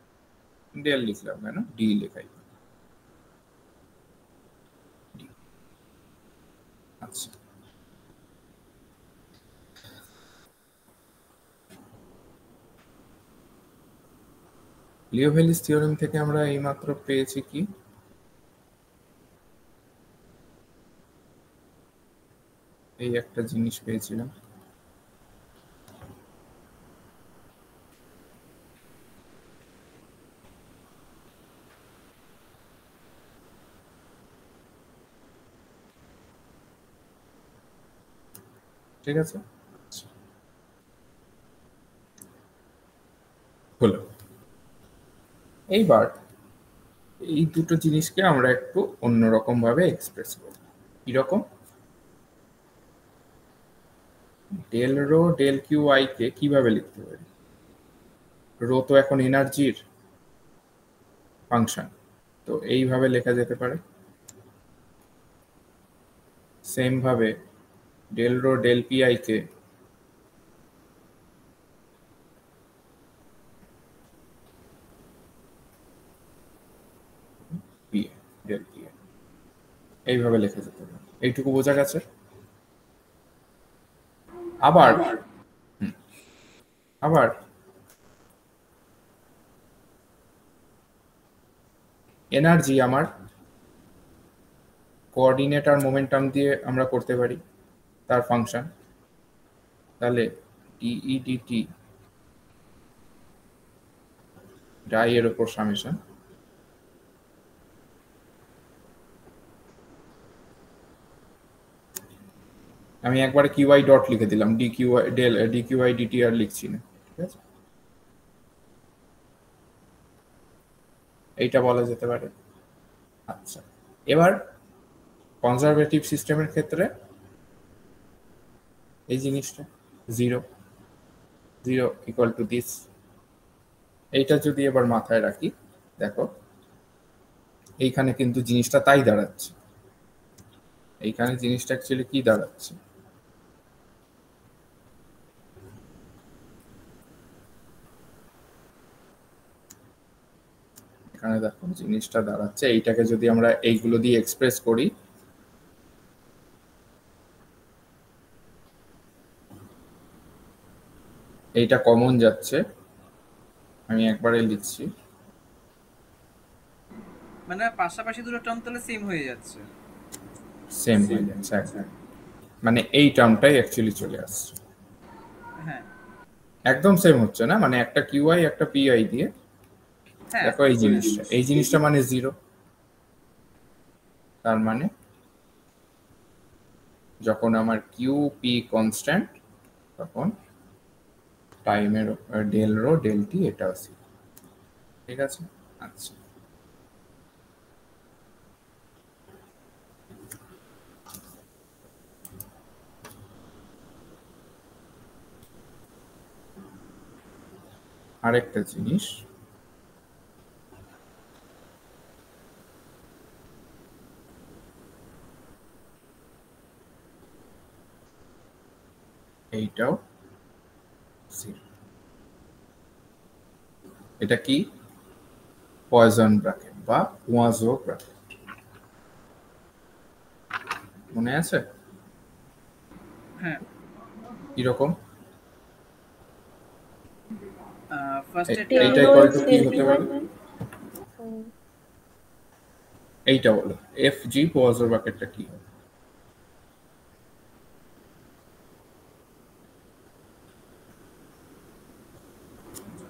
ডেল লিখলাম কেন, ডি লেখাই। আচ্ছা, লিওভেলিস থিওরেম থেকে আমরা এইমাত্র পেয়েছি কি, এই একটা জিনিস পেয়েছিলাম, ঠিক আছে, হলো। এইবার এই দুটো জিনিসকে আমরা একটু অন্যরকম ভাবে এক্সপ্রেস করব। কিরকম, del rho del Q I কে কিভাবে লিখতে পারি, রো তো এখন এনার্জির ফাংশন, তো এইভাবে লেখা যেতে পারে। সেম ভাবে del rho del P I K P del P I এইভাবে লেখা যেতে পারে। এইটুকু বোঝা গেছে। আবার আবার এনার্জি আমার কোঅর্ডিনেট আর মোমেন্টাম দিয়ে আমরা করতে পারি তার ফাংশন। তাহলে ডিই ডিটি ডাই এর উপর সামেশন, আমি একবারে কিউআই ডট লিখে দিলাম, D QI del D QI DT আর লিখছি না। ঠিক আছে, এইটা বলা যেতে পারে। আচ্ছা, এবার কনজারভেটিভ সিস্টেমের ক্ষেত্রে এই জিনিসটা zero zero equal to this, এইটা যদি এবার মাথায় রাখি, দেখো এইখানে কিন্তু জিনিসটা তাই দাঁড়াচ্ছে, এইখানে জিনিসটা অ্যাকচুয়ালি কি দাঁড়াচ্ছে, এখানে দেখো জিনিসটা দাঁড়াচ্ছে, এইটাকে যদি আমরা এইগুলো দিয়ে এক্সপ্রেস করি, এইটা কমন যাচ্ছে, আমি একবারে লিখছি, মানে পাশাপাশি দুটো টার্ম তাহলে সেম হয়ে যাচ্ছে। সেম হয়ে যাচ্ছে একদম, মানে এই টার্মটাই অ্যাকচুয়ালি চলে আসছে, হ্যাঁ একদম সেম হচ্ছে না, মানে একটা কিউআই একটা পিআই দিয়ে হ্যাঁ দেখো এই জিনিসটা মানে 0, তার মানে যখন আমার কিউ পি কনস্ট্যান্ট তখন টাইমের ডেল রো ডেল টি এটা আছে, ঠিক আছে। আচ্ছা, আরেকটা জিনিস, এইটাও 0, এটা কি পয়জন ব্র্যাকেট বা ওয়াজো ব্র্যাকেট, মনে আছে হ্যাঁ। কিরকম? ফার্স্ট Tail এইটা roll ইকুয়াল টু কি del হতে Q. পারে? হুম, এইটা বলো, এফ জি ওয়াজো ব্র্যাকেটটা কি হবে?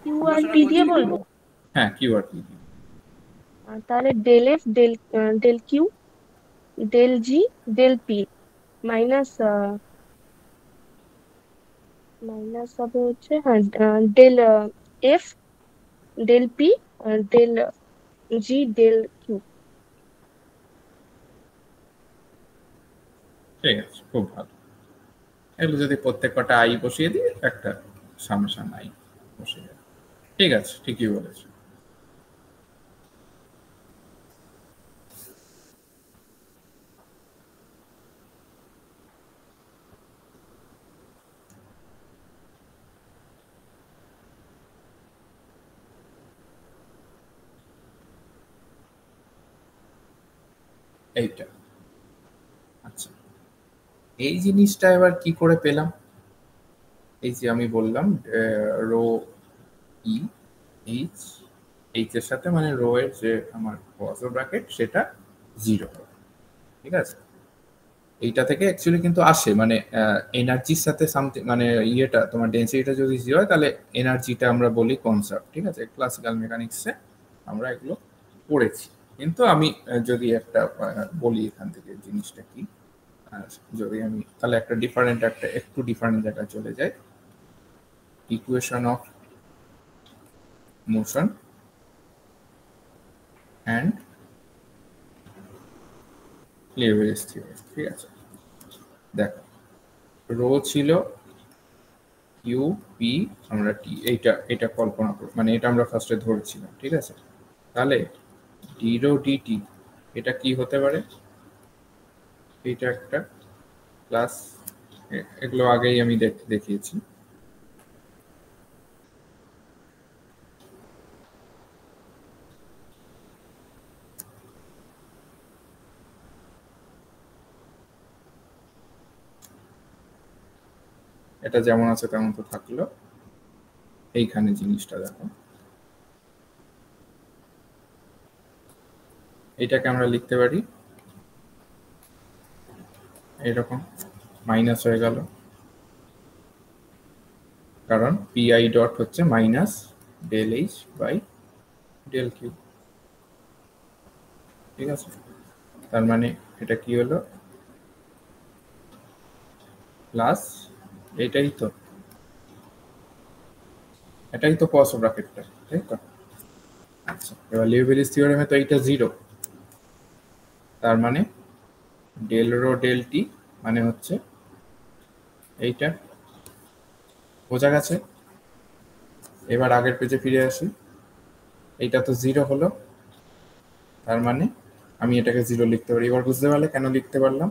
Q আর P দিয়ে বলবো। হ্যাঁ, কিউ আর পি দিয়ে। তাহলে del F del Q del G del P minus minus হবে হচ্ছে হ্যাঁ del F del P del G del Q. ঠিক আছে, খুব ভালো। এগুলো যদি প্রত্যেক কটা আই বসিয়ে দিই, একটা সামেশন আই বসিয়ে যাবে। ঠিক আছে, ঠিকই বলেছো। এইটা আচ্ছা, এই জিনিসটা এবার কি করে পেলাম? এই যে আমি বললাম রো ই এইচ, এইচ এর সাথে মানে রো এর যে আমার ওয়াজো ব্র্যাকেট সেটা 0, ঠিক আছে। এইটা থেকে অ্যাকচুয়ালি কিন্তু আসে, মানে এনার্জির সাথে সামথিং, মানে ইয়েটা তোমার ডেন্সিটিটা যদি 0 হয় তাহলে এনার্জিটা আমরা বলি কনসার্ভ, ঠিক আছে। ক্লাসিক্যাল মেকানিক্সে আমরা এগুলো পড়েছি। কিন্তু আমি যদি একটা বলি এখান থেকে জিনিসটা কি, যদি আমি তাহলে একটা একটু ডিফারেন্ট জায়গায় চলে যাই, equation of motion and leverage theory, ঠিক আছে। দেখো, রো ছিল ইউ পি, আমরা টি, এটা কল্পনা করি, মানে এটা আমরা ফার্স্টে ধরেছিলাম, ঠিক আছে। তাহলে ডি রো ডিটি এটা কি হতে পারে? এটা একটা প্লাস, এগুলো আগেই আমি দেখিয়েছি। এটা যেমন আছে তেমন তো থাকলো। এইখানে জিনিসটা দেখো, এটাকে আমরা লিখতে পারি এরকম, মাইনাস হয়ে গেল, কারণ পিআই ডট হচ্ছে minus del H by del Q, ঠিক আছে। তার মানে এটা কি হলো, প্লাস এটাই তো কস ব্র্যাকেটটা, তাই তো। আচ্ছা, এবার লিউভিলিস থিওরেমে তো এইটা 0, তার মানে ডেল রো ডেল টি মানে হচ্ছে এইটা, বোঝা গেছে। এবার আগের পেজে ফিরে আসি, এইটা তো 0 হলো, তার মানে আমি এটাকে 0 লিখতে পারি। এবার বুঝতে পারলে কেন লিখতে পারলাম?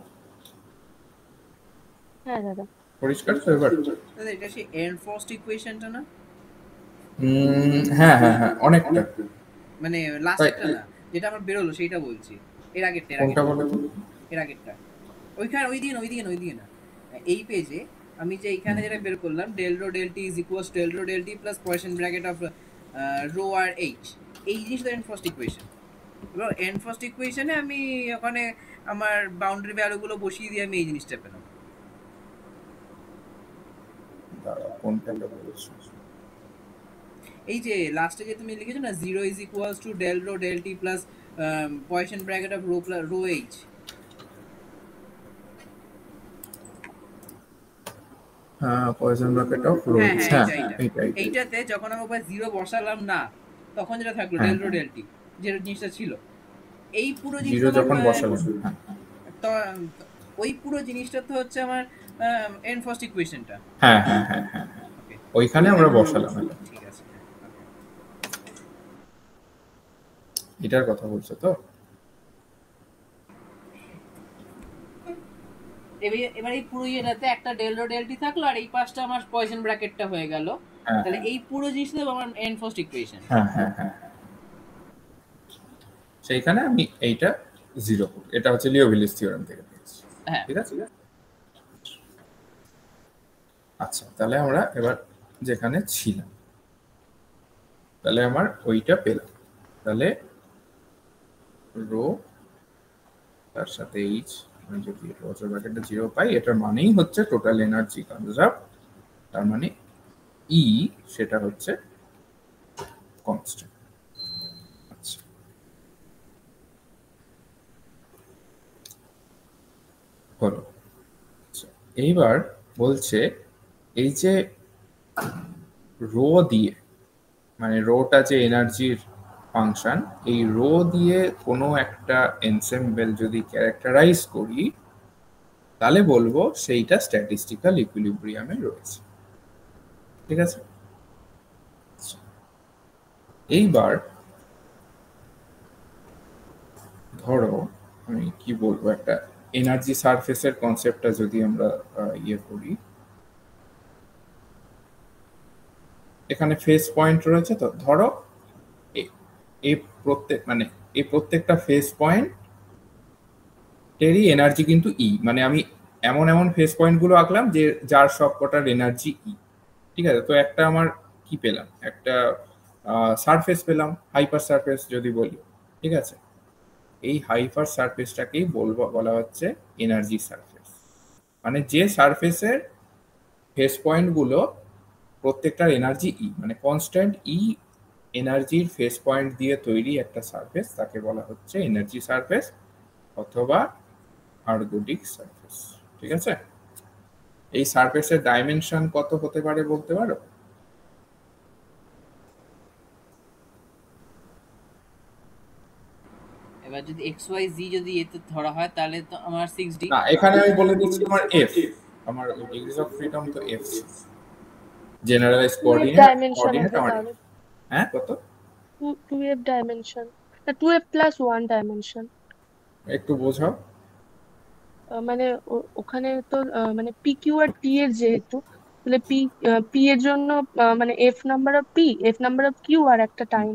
হ্যাঁ দাদা। পরিষ্কার তো এবার? দাদা এটা সেই এনফোর্সড ইকুয়েশনটা না? হ্যাঁ হ্যাঁ হ্যাঁ, অনেকটা। মানে তাই লাস্টেরটা না, যেটা আমার বেরোলো সেইটা বলছি। এর আগেরটা কোনটা বলো তো? এর আগেরটা ওইখানে ওই দিকে না, এই পেজে আমি যে এইখানে যেটা বের করলাম, del rho del T is equals del rho del T plus Poisson bracket of rho আর এইচ, এই জিনিসটা এন্ড ফার্স্ট ইকুয়েশন। এবার এন্ড ফার্স্ট ইকুয়েশনে আমি ওখানে আমার বাউন্ডারি ভ্যালুগুলো বসিয়ে দিয়ে আমি এই জিনিসটা পেলাম। কোনটা বলছো? এই যে লাস্টে যে তুমি লিখেছো না 0 is equals to del rho del T plus Poisson bracket of rho H, হ্যাঁ পয়েসন ব্র্যাকেট অফ রো, হ্যাঁ হ্যাঁ হ্যাঁ এইটাতে যখন আমি উপরে 0 বসালাম না তখন যেটা থাকলো হ্যাঁ, ডেল রো ডেল টি, যে জিনিসটা ছিল এই পুরো 0 জিনিসটা যখন বসালাম, হ্যাঁ তো ওই পুরো জিনিসটা তো হচ্ছে আমার এন্ড ফার্স্ট ইকুয়েশনটা। হ্যাঁ হ্যাঁ হ্যাঁ হ্যাঁ, ওকে ওইখানে আমরা বসালাম। ঠিক আছে, এটার কথা বলছো তো? এবার এই পুরো ইয়েটাতে একটা ডেল রো ডেল টি থাকলো আর এই পাশটা আমার পয়েসন ব্র্যাকেটটা হয়ে গেল, হ্যাঁ তাহলে এই পুরো জিনিসটা আমার এন্ড ফার্স্ট ইকুয়েশন। হ্যাঁ হ্যাঁ হ্যাঁ, সেইখানে আমি এইটা 0, এটা হচ্ছে লিওভিলিস থিওরেম থেকে পেয়েছি, হ্যাঁ ঠিক আছে। আচ্ছা তাহলে আমরা এবার যেখানে ছিলাম তাহলে আমার ওইটা পেলাম, তাহলে রো তার সাথে এইচ, আমি যদি রোজের ব্র্যাকেটটা 0 পাই এটার মানেই হচ্ছে টোটাল এনার্জি কনজার্ভ, তার মানে ই সেটা হচ্ছে কনস্ট্যান্ট। আচ্ছা হলো। আচ্ছা এইবার বলছে এই যে রো দিয়ে, মানে রোটা যে এনার্জির ফাংশন, এই রো দিয়ে কোনো একটা এনসেম্বল যদি ক্যারেক্টারাইজ করি তাহলে বলবো সেইটা স্ট্যাটিস্টিক্যাল ইকুইলিব্রিয়ামে রয়েছে, ঠিক আছে। এইবার ধরো আমি কি বলবো, একটা এনার্জি সারফেসের কনসেপ্টটা যদি আমরা ইয়ে করি, এখানে ফেস পয়েন্ট রয়েছে, তো ধরো এই প্রত্যেকটা ফেস পয়েন্ট এরই এনার্জি কিন্তু ই, মানে আমি এমন এমন ফেস পয়েন্ট গুলো আঁকলাম যে যার সব কটার এনার্জি ই, ঠিক আছে। তো একটা আমার কি পেলাম, একটা সারফেস পেলাম, হাইপার সারফেস যদি বলি, ঠিক আছে। এই হাইপার সারফেসটাকেই বলা হচ্ছে এনার্জি সারফেস, মানে যে সারফেসের ফেস পয়েন্ট গুলো প্রত্যেকটার এনার্জি ই, মানে কনস্ট্যান্ট ই এনার্জির ফেস পয়েন্ট দিয়ে তৈরি একটা সারফেস, তাকে বলা হচ্ছে এনার্জি সারফেস অথবা আর্গোডিক সারফেস, ঠিক আছে। এই সারফেসের ডাইমেনশন কত হতে পারে বলতে পারো? এবার যদি এক্স ওয়াই জি যদি এতে ধরা হয় তাহলে তো আমার 6D। না এখানে আমি বলে দিচ্ছি আমার এফ, আমার ডিগ্রিজ অফ ফ্রিডম তো এফ, জেনারেলাইজড কোঅর্ডিনেট আমার, হ্যাঁ কত? 2f dimension, 2f plus 1 dimension. একটু বোঝাও। মানে ওখানে তো মানে পি কিউ আর টি এর যেহেতু, তাহলে পি এর জন্য মানে F number of P, F number of Q আর একটা টাইম,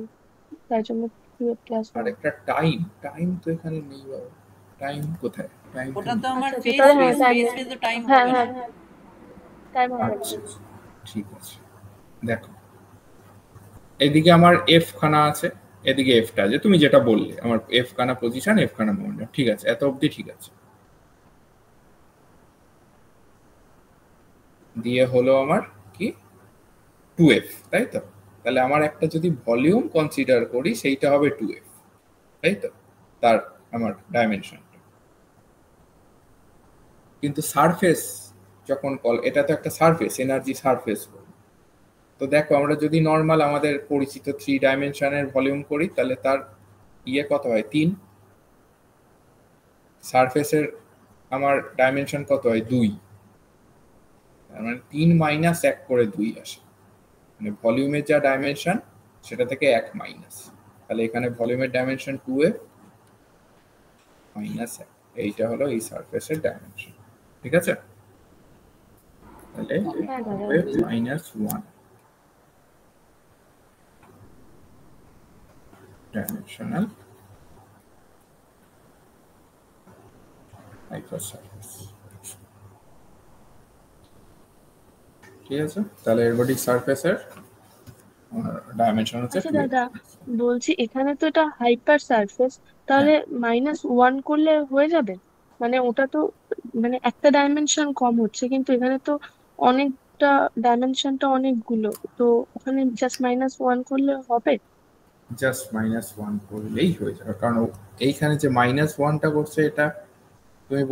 তাই জন্য 2f প্লাস আর 1। একটা টাইম তো এখানে নেই বাবা, টাইম কোথায়? টাইম ওটা তো আমার আচ্ছা, ফেস তাহলে ফেস তো টাইম হ্যাঁ হবে না। হ্যাঁ টাইম হবে না। আচ্ছা ঠিক আছে, দেখো এদিকে আমার এফ খানা আছে, এদিকে এফটা আছে, তুমি যেটা বললে আমার এফ খানা পজিশন, এফ খানা মোমেন্টাম, ঠিক আছে, এত অবধি ঠিক আছে। দিয়ে হলো আমার কি 2f, তাই তো। তাহলে আমার একটা যদি ভলিউম কনসিডার করি সেইটা হবে 2f, তাই তো, তার আমার ডাইমেনশনটা। কিন্তু সারফেস যখন এটা তো একটা সারফেস, এনার্জি সারফেস। তো দেখো আমরা যদি নর্মাল আমাদের পরিচিত 3 ডাইমেনশনের ভলিউম করি তাহলে তার ইয়ে কত হয় 3, সারফেসের আমার ডাইমেনশন কত হয় 2, তার মানে 3 মাইনাস 1 করে 2 আসে, মানে ভলিউমের যা ডাইমেনশন সেটা থেকে 1 মাইনাস, তাহলে এখানে ভলিউমের ডাইমেনশন 2f মাইনাস 1, এইটা হলো এই সারফেসের ডাইমেনশন, ঠিক আছে। তাহলে 2f minus 1 dimensional hyper surface, ঠিক আছে। তাহলে এরগোডিক সারফেসের ডাইমেনশন হচ্ছে আচ্ছা 2f। দাদা, বলছি এখানে তো এটা হাইপার সারফেস, তাহলে -1 করলে হয়ে যাবে? মানে ওটা তো মানে একটা ডাইমেনশন কম হচ্ছে, কিন্তু এখানে তো অনেকটা, ডাইমেনশনটা অনেকগুলো, তো ওখানে জাস্ট -1 করলে হবে? জাস্ট -1 করলেই হয়ে যাবে, কারণ এইখানে যে -1টা করছে এটা তুমি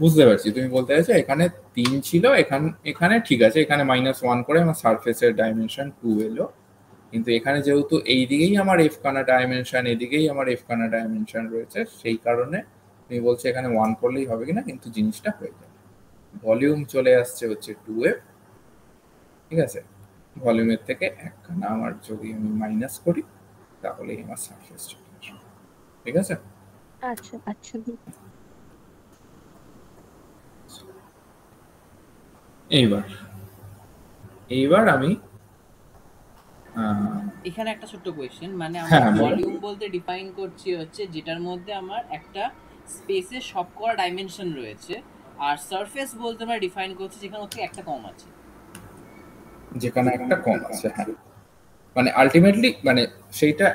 বুঝতে পারছি, তুমি বলতে চাইছো এখানে 3 ছিল, এখানে এখানে ঠিক আছে, এখানে -1 করে আমার সারফেসের ডাইমেনশন 2 এলো, কিন্তু এখানে যেহেতু এই দিকেই আমার এফ খানা ডাইমেনশন, এদিকেই আমার এফ খানা ডাইমেনশন রয়েছে, সেই কারণে তুমি বলছো এখানে 1 করলেই হবে কিনা, কিন্তু জিনিসটা হয়ে যাবে। ভলিউম চলে আসছে হচ্ছে 2f, ঠিক আছে, ভলিউমের থেকে একখানা আমার যদি আমি মাইনাস করি তাহলেই আমার সারফেস চলে আসবে, ঠিক আছে। আচ্ছা আচ্ছা। এইবার এইবার আমি এখানে একটা ছোট্ট কোয়েশ্চেন, মানে আমরা হ্যাঁ বলো। ভলিউম বলতে ডিফাইন করছি হচ্ছে যেটার মধ্যে আমার একটা স্পেসের সবকটা ডাইমেনশন রয়েছে, আর সারফেস বলতে আমরা ডিফাইন করছি যেখানে হচ্ছে একটা কম আছে। যেখানে একটা কম আছে, হ্যাঁ, মানে আলটিমেটলি মানে সেইটা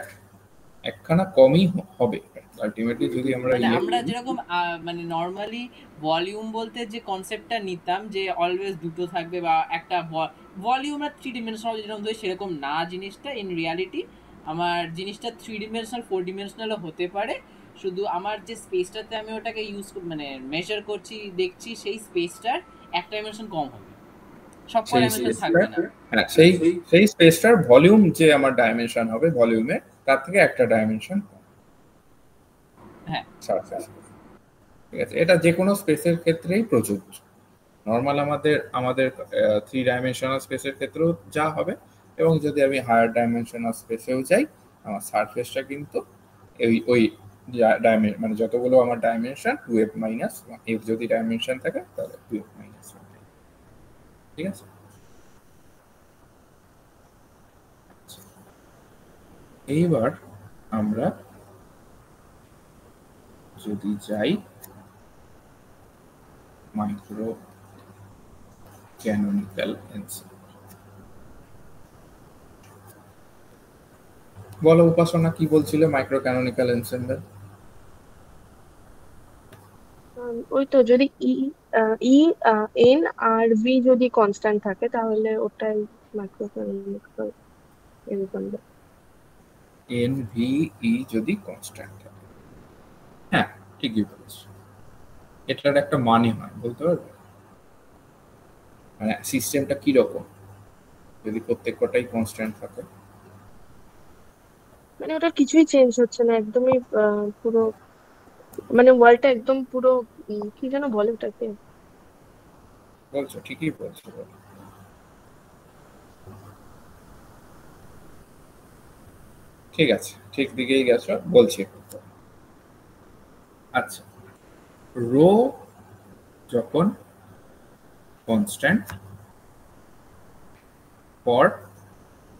একখানা কমই হবে আলটিমেটলি, যদি আমরা মানে আমরা যেরকম মানে নর্মালি ভলিউম বলতে যে কনসেপ্টটা নিতাম যে অলওয়েজ দুটো থাকবে বা একটা ভলিউম আর 3 ডিমেনশনাল যেরকম ধরি, সেরকম না জিনিসটা। ইন রিয়ালিটি আমার জিনিসটা 3 ডিমেনশনাল 4 ডিমেনশনালও হতে পারে, শুধু আমার যে স্পেসটাতে আমি ওটাকে ইউজ মানে মেজার করছি দেখছি সেই স্পেসটার একটা ডাইমেনশন কম হবে, সব কটা ডাইমেনশন থাকবে না। হ্যাঁ, সেই স্পেসটার ভলিউম যে আমার ডাইমেনশন হবে ভলিউমে, তার থেকে একটা ডাইমেনশন কম, হ্যাঁ সারফেস, ঠিক আছে। এটা যে কোনো স্পেসের ক্ষেত্রেই প্রযোজ্য। নর্মাল আমাদের আমাদের 3 ডাইমেনশনাল স্পেসের ক্ষেত্রেও যা হবে, এবং যদি আমি হায়ার ডাইমেনশনাল স্পেসেও যাই, আমার সারফেসটা কিন্তু ওই মানে যতগুলো আমার ডাইমেনশন 2f মাইনাস f যদি ডাইমেনশন থাকে তাহলে 2f মাইনাস 1, ঠিক আছে। এইবার আমরা যদি যাই মাইক্রো ক্যানোনিক্যাল এনসেম্বল, বলো উপাসনা কি বলছিলে মাইক্রো ক্যানোনিক্যাল এনসেম্বল? ওই তো যদি ই এন আর ভি যদি কনস্ট্যান্ট থাকে তাহলে ওটাই মাইক্রোকন্ট্রোলার এরকম। এন ভি ই যদি কনস্ট্যান্ট থাকে, হ্যাঁ ঠিকই বলেছো। এটার একটা মানে হয় বলতে পারবে, মানে সিস্টেমটা কি রকম যদি প্রত্যেক কটাই কনস্ট্যান্ট থাকে? মানে ওটা কিছুই চেঞ্জ হচ্ছে না, একদমই পুরো মানে ওয়ার্ল্ডটা একদম পুরো কি যেন বলে ওটাকে। বলছো, ঠিকই বলছো, বলো। ঠিক আছে, ঠিক দিকেই গেছো, বলছি। আচ্ছা, রো যখন কনস্ট্যান্ট ফর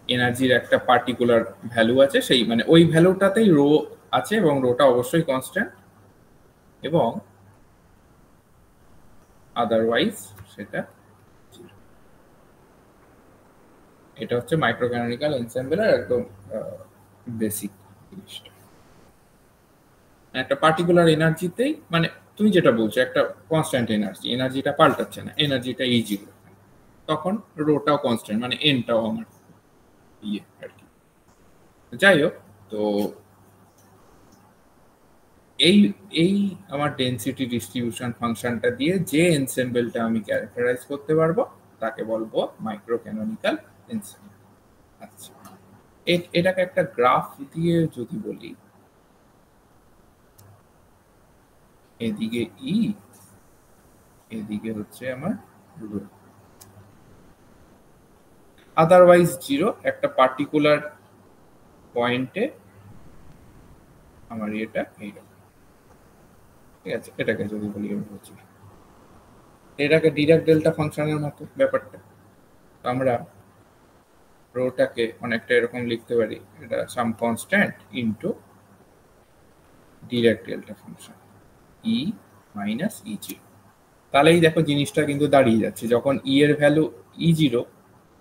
এনার্জির একটা পার্টিকুলার ভ্যালু আছে, সেই মানে ওই ভ্যালুটাতেই রো আছে এবং রোটা অবশ্যই কনস্ট্যান্ট, এবং আদারওয়াইজ সেটা zero। এটা হচ্ছে মাইক্রো ক্যানোনিক্যাল এনসেম্বলের একদম বেসিক জিনিসটা। একটা পার্টিকুলার এনার্জিতেই, মানে তুমি যেটা বলছো একটা কনস্ট্যান্ট এনার্জি, এনার্জিটা পাল্টাচ্ছে না, এনার্জিটা জিরো, তখন রোটাও কনস্ট্যান্ট, মানে এনটাও আমার ইয়ে আর কি। যাই হোক, তো এই এই আমার ডেনসিটি ডিস্ট্রিবিউশন ফাংশনটা দিয়ে যে এনসেম্বলটা আমি ক্যারেক্টারাইজ করতে পারবো তাকে বলবো মাইক্রো ক্যানোনিক্যাল এনসেম্বল। আচ্ছা, এটাকে একটা গ্রাফ দিয়ে যদি বলি, এদিকে ই, এদিকে হচ্ছে আমার রো, আদারওয়াইজ জিরো, একটা পার্টিকুলার পয়েন্টে আমার এটা এইরকম, ঠিক আছে। এটাকে যদি বলি আমি বলছি এটাকে ডিরাক ডেল্টা ফাংশনের মতো ব্যাপারটা, আমরা রোটাকে অনেকটা এরকম লিখতে পারি, এটা some constant into Dirac delta function E minus E zero. তাহলেই দেখো জিনিসটা কিন্তু দাঁড়িয়ে যাচ্ছে, যখন ই এর ভ্যালু ই জিরো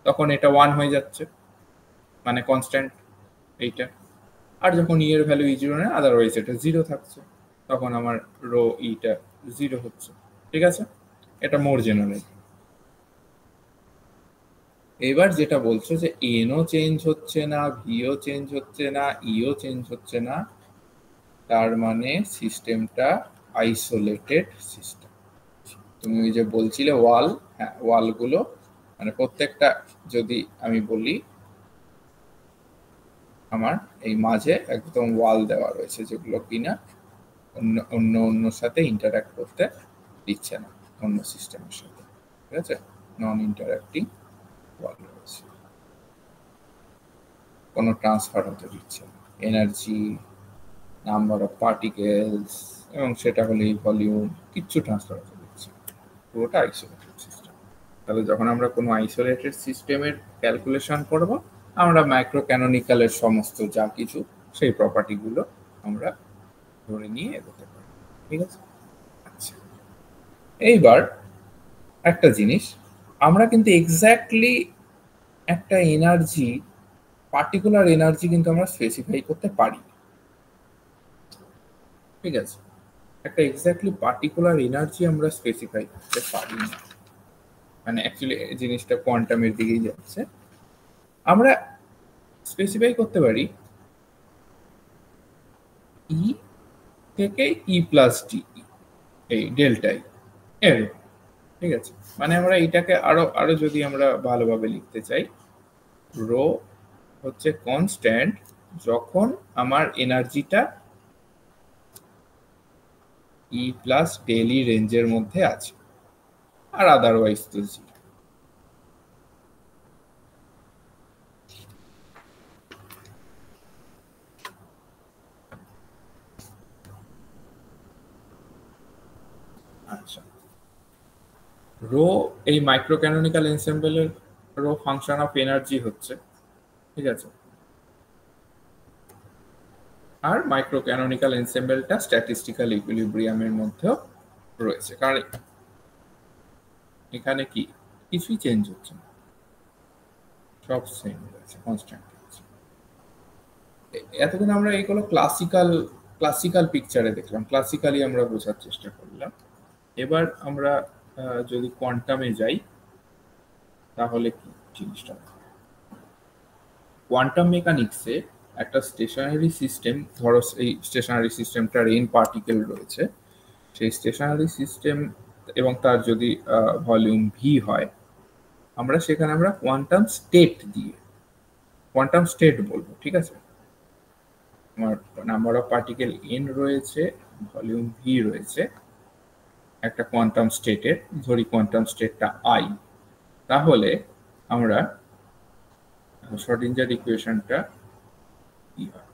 তখন এটা 1 হয়ে যাচ্ছে, মানে কনস্ট্যান্ট এইটা। আর যখন ই এর ভ্যালু ই0 নেয়, আদারওয়াইজ এটা 0 থাকছে, তখন আমার রো ইটা 0 হচ্ছে। ঠিক আছে, এটা মোর জেনারেল। এবার যেটা বলছো যে এনও চেঞ্জ হচ্ছে না, ভিও চেঞ্জ হচ্ছে না, ইও চেঞ্জ হচ্ছে না, তার মানে সিস্টেমটা আইসোলেটেড সিস্টেম। তুমি ওই যে বলছিলে ওয়াল, হ্যাঁ ওয়ালগুলো মানে প্রত্যেকটা, যদি আমি বলি আমার এই মাঝে একদম ওয়াল দেওয়া রয়েছে যেগুলো কিনা অন্য অন্য অন্যর সাথে ইন্টারঅ্যাক্ট করতে দিচ্ছে না, অন্য সিস্টেমের সাথে। ঠিক আছে, নন ইন্টারঅ্যাক্টিং ওয়াল রয়েছে, কোনো ট্রান্সফার হতে দিচ্ছে না এনার্জি, নাম্বার অফ পার্টিকেলস, এবং সেটা হলে ভলিউম, কিচ্ছু ট্রান্সফার হতে দিচ্ছে না, পুরোটা আইসোলেটেড সিস্টেম। তাহলে যখন আমরা কোনো আইসোলেটেড সিস্টেমের ক্যালকুলেশন করব, আমরা মাইক্রো ক্যানোনিক্যালের সমস্ত যা কিছু সেই প্রপার্টিগুলো আমরা ধরে নিয়ে এগোতে পারি। ঠিক আছে, আচ্ছা এইবার একটা জিনিস, আমরা কিন্তু এক্স্যাক্টলি একটা এনার্জি, পার্টিকুলার এনার্জি কিন্তু আমরা স্পেসিফাই করতে পারি। ঠিক আছে, একটা এক্স্যাক্টলি পার্টিকুলার এনার্জি আমরা স্পেসিফাই করতে পারি না, মানে অ্যাকচুয়ালি জিনিসটা কোয়ান্টামের দিকেই যাচ্ছে। আমরা স্পেসিফাই করতে পারি ই থেকে ই প্লাস ডি, এই ডেল্টা ই এর। ঠিক আছে, মানে আমরা এটাকে আরো আরো যদি আমরা ভালোভাবে লিখতে চাই, রো হচ্ছে কনস্ট্যান্ট যখন আমার এনার্জিটা ই প্লাস ডেল ই রেঞ্জের মধ্যে আছে, আর আদারওয়াইজ তো জিরো। আচ্ছা, রো এই মাইক্রো ক্যানোনিক্যাল এনসেম্বলের রো ফাংশন অফ এনার্জি হচ্ছে। ঠিক আছে, আর মাইক্রো ক্যানোনিক্যাল এনসেম্বলটা স্ট্যাটিস্টিক্যাল ইকুইলিব্রিয়ামের মধ্যেও রয়েছে, কারণ এখানে কি কিছুই চেঞ্জ হচ্ছে না, সব সেম রয়েছে, কনস্ট্যান্ট রয়েছে। এতক্ষণ আমরা এইগুলো ক্লাসিক্যাল পিকচারে দেখলাম, ক্লাসিক্যালি আমরা বোঝার চেষ্টা করলাম। এবার আমরা যদি কোয়ান্টামে যাই, তাহলে কি জিনিসটা, কোয়ান্টাম মেকানিক্সে একটা স্টেশনারি সিস্টেম, ধরো এই স্টেশনারি সিস্টেমটার এন পার্টিকেল রয়েছে, সেই স্টেশনারি সিস্টেম এবং তার যদি ভলিউম ভি হয়, আমরা সেখানে আমরা কোয়ান্টাম স্টেট দিয়ে কোয়ান্টাম স্টেট বলবো। ঠিক আছে, আমার নাম্বার অফ পার্টিকেল এন রয়েছে, ভলিউম ভি রয়েছে, একটা কোয়ান্টাম স্টেটের, ধরি কোয়ান্টাম স্টেটটা আই, তাহলে আমরা শ্রোডিঞ্জার ইকুয়েশনটা কি হয়,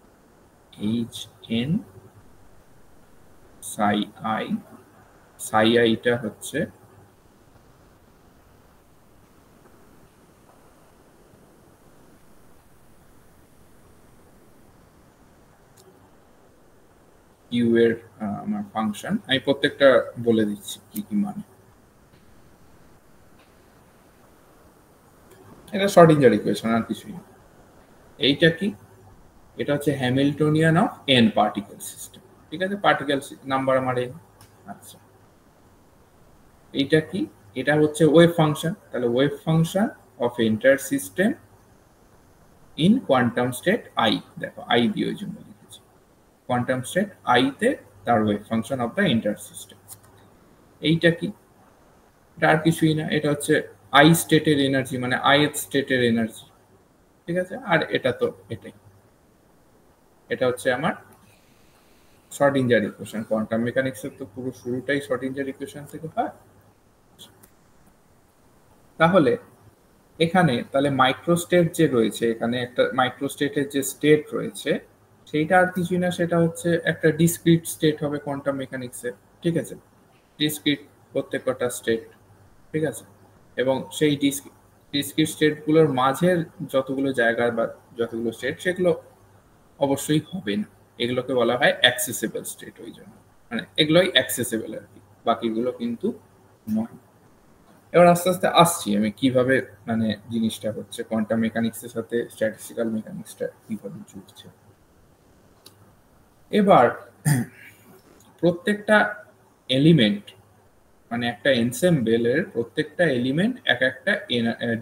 এইচ এন সাই আই, সাই আইটা হচ্ছে ইউ এর আমার ফাংশন। আমি প্রত্যেকটা বলে দিচ্ছি কি কি মানে। এটা শ্রোডিঞ্জার ইকুয়েশন, আর কিছুই না। এইটা কি, এটা হচ্ছে Hamiltonian of N particle system. ঠিক আছে, পার্টিকেল নাম্বার আমার এন। আচ্ছা, এইটা কি, এটা হচ্ছে ওয়েভ ফাংশন, তাহলে wave function of entire system in quantum state I. দেখো আই দিয়ে ওই জন্য লিখেছি, কোয়ান্টাম স্টেট আইতে তার wave function of the entire system. এইটা কি, এটা আর কিছুই না, এটা হচ্ছে আই স্টেটের এনার্জি, মানে আই স্টেটের এনার্জি। ঠিক আছে, আর এটা তো এটাই, এটা হচ্ছে আমার শ্রোডিঞ্জার ইকুয়েশন। কোয়ান্টাম মেকানিক্সের তো পুরো শুরুটাই শ্রোডিঞ্জার ইকুয়েশন থেকে হয়। তাহলে এখানে তাহলে মাইক্রোস্টেট যে রয়েছে, এখানে একটা মাইক্রোস্টেটের যে স্টেট রয়েছে, সেইটা আর কিছুই না, সেটা হচ্ছে একটা ডিসক্রিট স্টেট হবে কোয়ান্টাম মেকানিক্সে। ঠিক আছে, ডিসক্রিট প্রত্যেকটা স্টেট। ঠিক আছে, এবং সেই ডিসক্রিট স্টেটগুলোর মাঝের যতগুলো জায়গা বা যতগুলো স্টেট, সেগুলো অবশ্যই হবে না, এগুলোকে বলা হয় অ্যাক্সেসিবল স্টেট। ওই জন্য মানে এগুলোই অ্যাক্সেসিবল আর কি, বাকিগুলো কিন্তু নয়। এবার আস্তে আস্তে আসছি আমি কিভাবে মানে জিনিসটা হচ্ছে, কোয়ান্টাম মেকানিক্সের সাথে স্ট্যাটিস্টিক্যাল মেকানিক্সটা কিভাবে জুড়ছে। এবার প্রত্যেকটা এলিমেন্ট মানে একটা এনসেম্বলের প্রত্যেকটা এলিমেন্ট এক একটা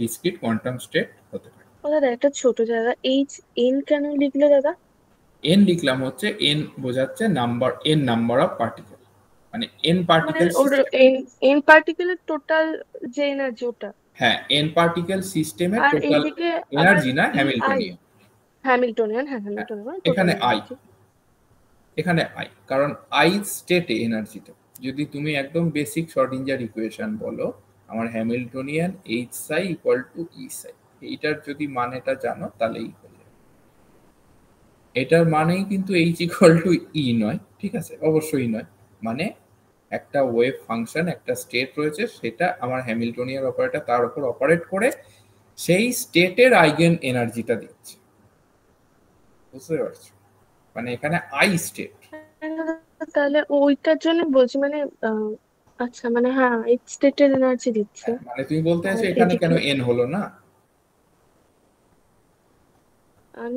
ডিসক্রিট কোয়ান্টাম স্টেট হতে পারে। ও দাদা একটা ছোট দাদা, এইচ এন কেন লিখলে দাদা? এন লিখলাম হচ্ছে এন বোঝাচ্ছে number, N number of particle, মানে এন মানে পার্টিকেল ওর সিস্টেম। এন পার্টিকেলের টোটাল যে এনার্জি ওটা, হ্যাঁ, এন পার্টিকেল সিস্টেমের আর টোটাল এইদিকে আবার এনার্জি না ই আই, হ্যামিল্টনিয়ান। হ্যামিল্টনিয়ান, হ্যাঁ হ্যাঁ, হ্যামিল্টনিয়ান মানে টোটাল এখানে আই, এনার্জি। এখানে আই কারণ আই স্টেটে এনার্জিটা, যদি তুমি একদম বেসিক শর্ডিঞ্জার ইকুয়েশন বলো, আমার Hamiltonian H psi equal to E psi, এইটার যদি মানেটা জানো তাহলেই হয়ে যাবে। এটার মানেই কিন্তু এইচ ইকুয়াল টু ই নয়, ঠিক আছে, অবশ্যই নয়। মানে একটা ওয়েভ ফাংশন, একটা স্টেট রয়েছে, সেটা আমার হ্যামিল্টনিয়ান অপারেটর তার উপর অপারেট করে সেই স্টেটের আইগেন এনার্জিটা দিচ্ছে, বুঝতে পারছো? মানে এখানে আই স্টেট। তাহলে ওইটার জন্য বলছি মানে আচ্ছা মানে হ্যাঁ এই স্টেটের এনার্জি দিচ্ছে। মানে তুমি বলতে আর চাইছো এখানে এদিকে কেন এন হলো না?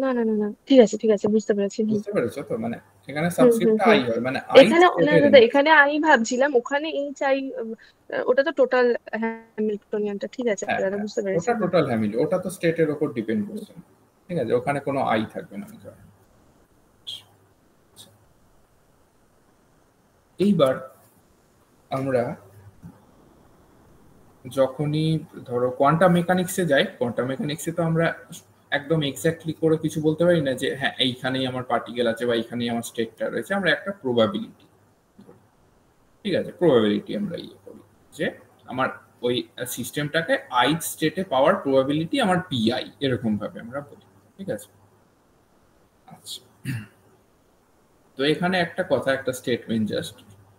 না না না না, ঠিক আছে ঠিক আছে, বুঝতে পেরেছি। হুম বুঝতে পেরেছো তো? মানে এখানে হুম হুম সাবস্ক্রিপ্টটা আই হুম। হয়, মানে আই এখানে না স্টেটের দাদা, এনার্জি। এখানে আমি ভাবছিলাম ওখানে এই চাই, ওটা তো টোটাল হ্যামিল্টনিয়ানটা, ঠিক আছে হ্যাঁ দাদা, হ্যাঁ, বুঝতে পেরেছি। ওটা হুম টোটাল হ্যামিল, ওটা তো স্টেটের উপর ডিপেন্ড হুম। করছে না। ঠিক আছে, ওখানে কোনো আই থাকবে না, আমি জানি। এইবার আমরা যখনই ধরো কোয়ান্টাম মেকানিক্সে যাই, কোয়ান্টাম মেকানিক্সে তো আমরা একদম এক্স্যাক্টলি করে কিছু বলতে পারি না যে হ্যাঁ এইখানেই আমার পার্টিকেল আছে বা এইখানেই আমার স্টেটটা রয়েছে, আমরা একটা প্রবাবিলিটি, ঠিক আছে, প্রবাবিলিটি আমরা ইয়ে করি যে আমার ওই সিস্টেমটাকে আই স্টেটে পাওয়ার প্রবাবিলিটি আমার পিআই, এরকম ভাবে আমরা বলি, ঠিক আছে। আচ্ছা, তো এখানে একটা কথা, একটা স্টেটমেন্ট জাস্ট,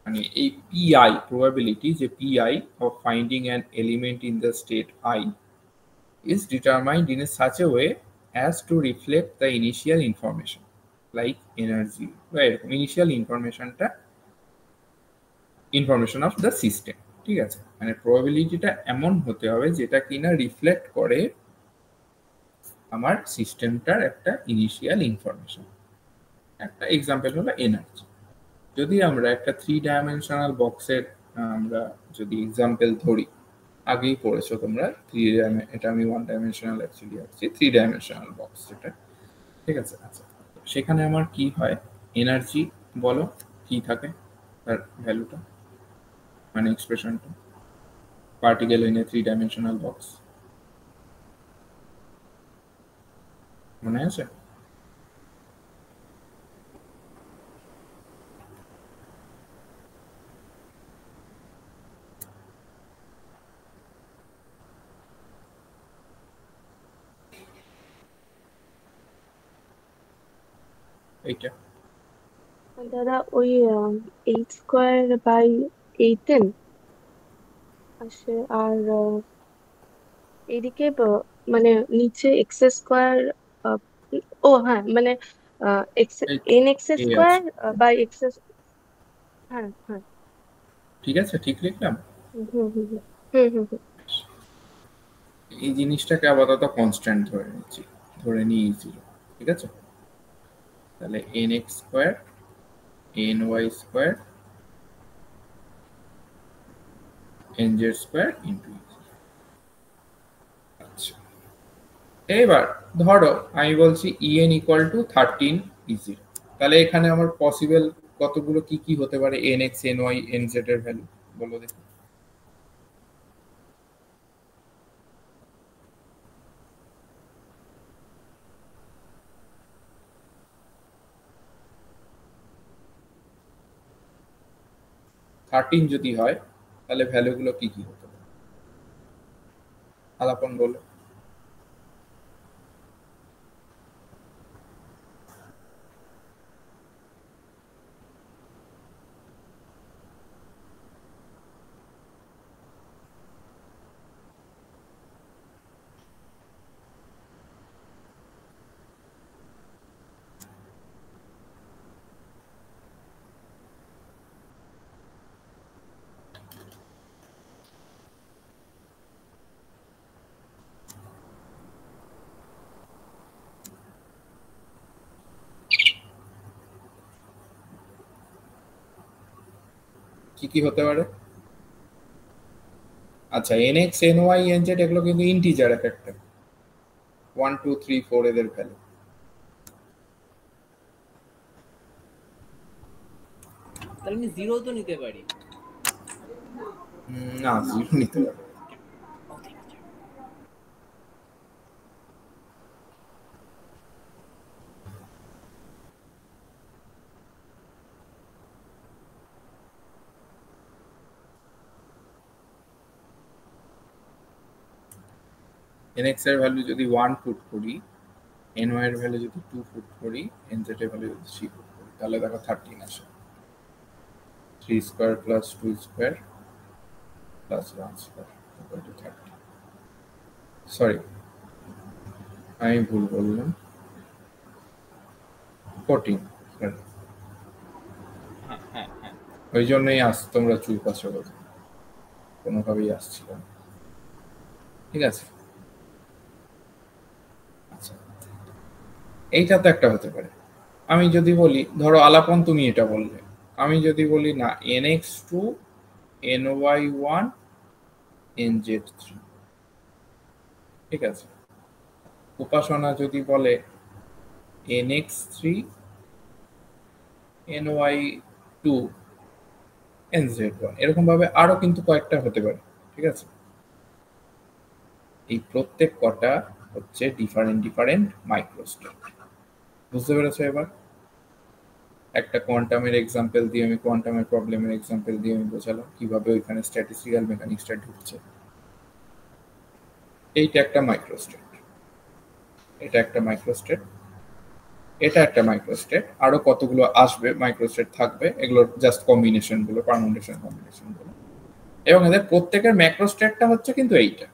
মানে এই পিআই প্রবাবিলিটি, যে PI of finding an element in the state I is determined in a such a way as to reflect the initial information like energy বা এরকম ইনিশিয়াল ইনফরমেশনটা, ইনফরমেশন অফ দ্য সিস্টেম, ঠিক আছে। মানে প্রবাবিলিটিটা এমন হতে হবে যেটা কিনা রিফ্লেক্ট করে আমার সিস্টেমটার একটা ইনিশিয়াল ইনফরমেশন। একটা এক্সাম্পল হলো এনার্জি। যদি আমরা একটা 3 ডাইমেনশনাল বক্সের আমরা যদি এক্সাম্পল ধরি, আগেই পড়েছো তোমরা এটা আমি 1 ডাইমেনশনাল অ্যাকচুয়ালি আসছি, 3 ডাইমেনশনাল বক্স যেটা, ঠিক আছে। আচ্ছা, সেখানে আমার কি হয়, এনার্জি বলো কি থাকে তার ভ্যালুটা, মানে এক্সপ্রেশনটা, particle in a 3 dimensional box, মনে আছে? এইটা দাদা ওই এইট স্কোয়ার বাই 8n আসে, আর এইদিকে মানে নিচে এক্স স্কোয়ার, ও হ্যাঁ মানে এক্স, এইটা এন এক্স এ স্কোয়ার আছে, বাই এক্স, হ্যাঁ হ্যাঁ। ঠিক আছে, ঠিক লিখলাম। হুম হুম হুম হুম হুম হুম হুম। এই জিনিসটাকে আপাতত কনস্ট্যান্ট ধরে নিচ্ছি, ধরে নিই জিরো, ঠিক আছে। তাহলে N X square N Y square N Z square into. আচ্ছা, এবার ধরো আমি বলছি ইএন ইকুয়াল টু 13 তাহলে এখানে আমার পসিবল কতগুলো কি কি হতে পারে, N X N Y N Z এর ভ্যালু বলো দেখি। থার্টিন যদি হয় তাহলে ভ্যালুগুলো কি কি হতে পারে, আলাপন বলো। কি কি হতে পারে? আচ্ছা, nx ny nz এগুলো কিন্তু ইন্টিজার এক একটা, 1 2 3 4 এদের ভ্যালু। তাহলে আমি জিরো তো নিতে পারি? না, জিরো নিতে পারবে। nx এর ভ্যালু যদি 1 পুট করি, ny এর ভ্যালু যদি 2 পুট করি, nz এর ভ্যালু যদি 3 পুট করি, তাহলে দেখো 13 আসে। 3 square plus 2 square plus 1 square equal to 30। Sorry, আমি ভুল বললাম, 14। ওই জন্যই তোমরা চুপ আছো, কোনোভাবেই আসছিল না। ঠিক আছে, আচ্ছা, এইটা তো একটা হতে পারে। আমি যদি বলি, ধরো আলাপন তুমি এটা বললে, আমি যদি বলি না nx2 ny1 nz3, ঠিক আছে। উপাসনা যদি বলে nx3 ny2 nz1, এরকম ভাবে আরো কিন্তু কয়েকটা হতে পারে। ঠিক আছে, এই প্রত্যেক কটা হচ্ছে ডিফারেন্ট মাইক্রোস্টেট। বুঝতে পেরেছো? এবার একটা কোয়ান্টামের এক্সাম্পল দিয়ে, আমি কোয়ান্টামের প্রবলেমের এক্সাম্পল দিয়ে আমি বোঝালাম কিভাবে ওইখানে স্ট্যাটিস্টিক্যাল মেকানিক্সটা ঢুকছে। এইটা একটা মাইক্রোস্টেট, এটা একটা মাইক্রোস্টেট, এটা একটা মাইক্রোস্টেট, আরো কতগুলো আসবে মাইক্রোস্টেট থাকবে, এগুলোর জাস্ট কম্বিনেশন গুলো, পারমুটেশন কম্বিনেশন গুলো। এবং এদের প্রত্যেকের ম্যাক্রোস্টেটটা হচ্ছে কিন্তু এইটা,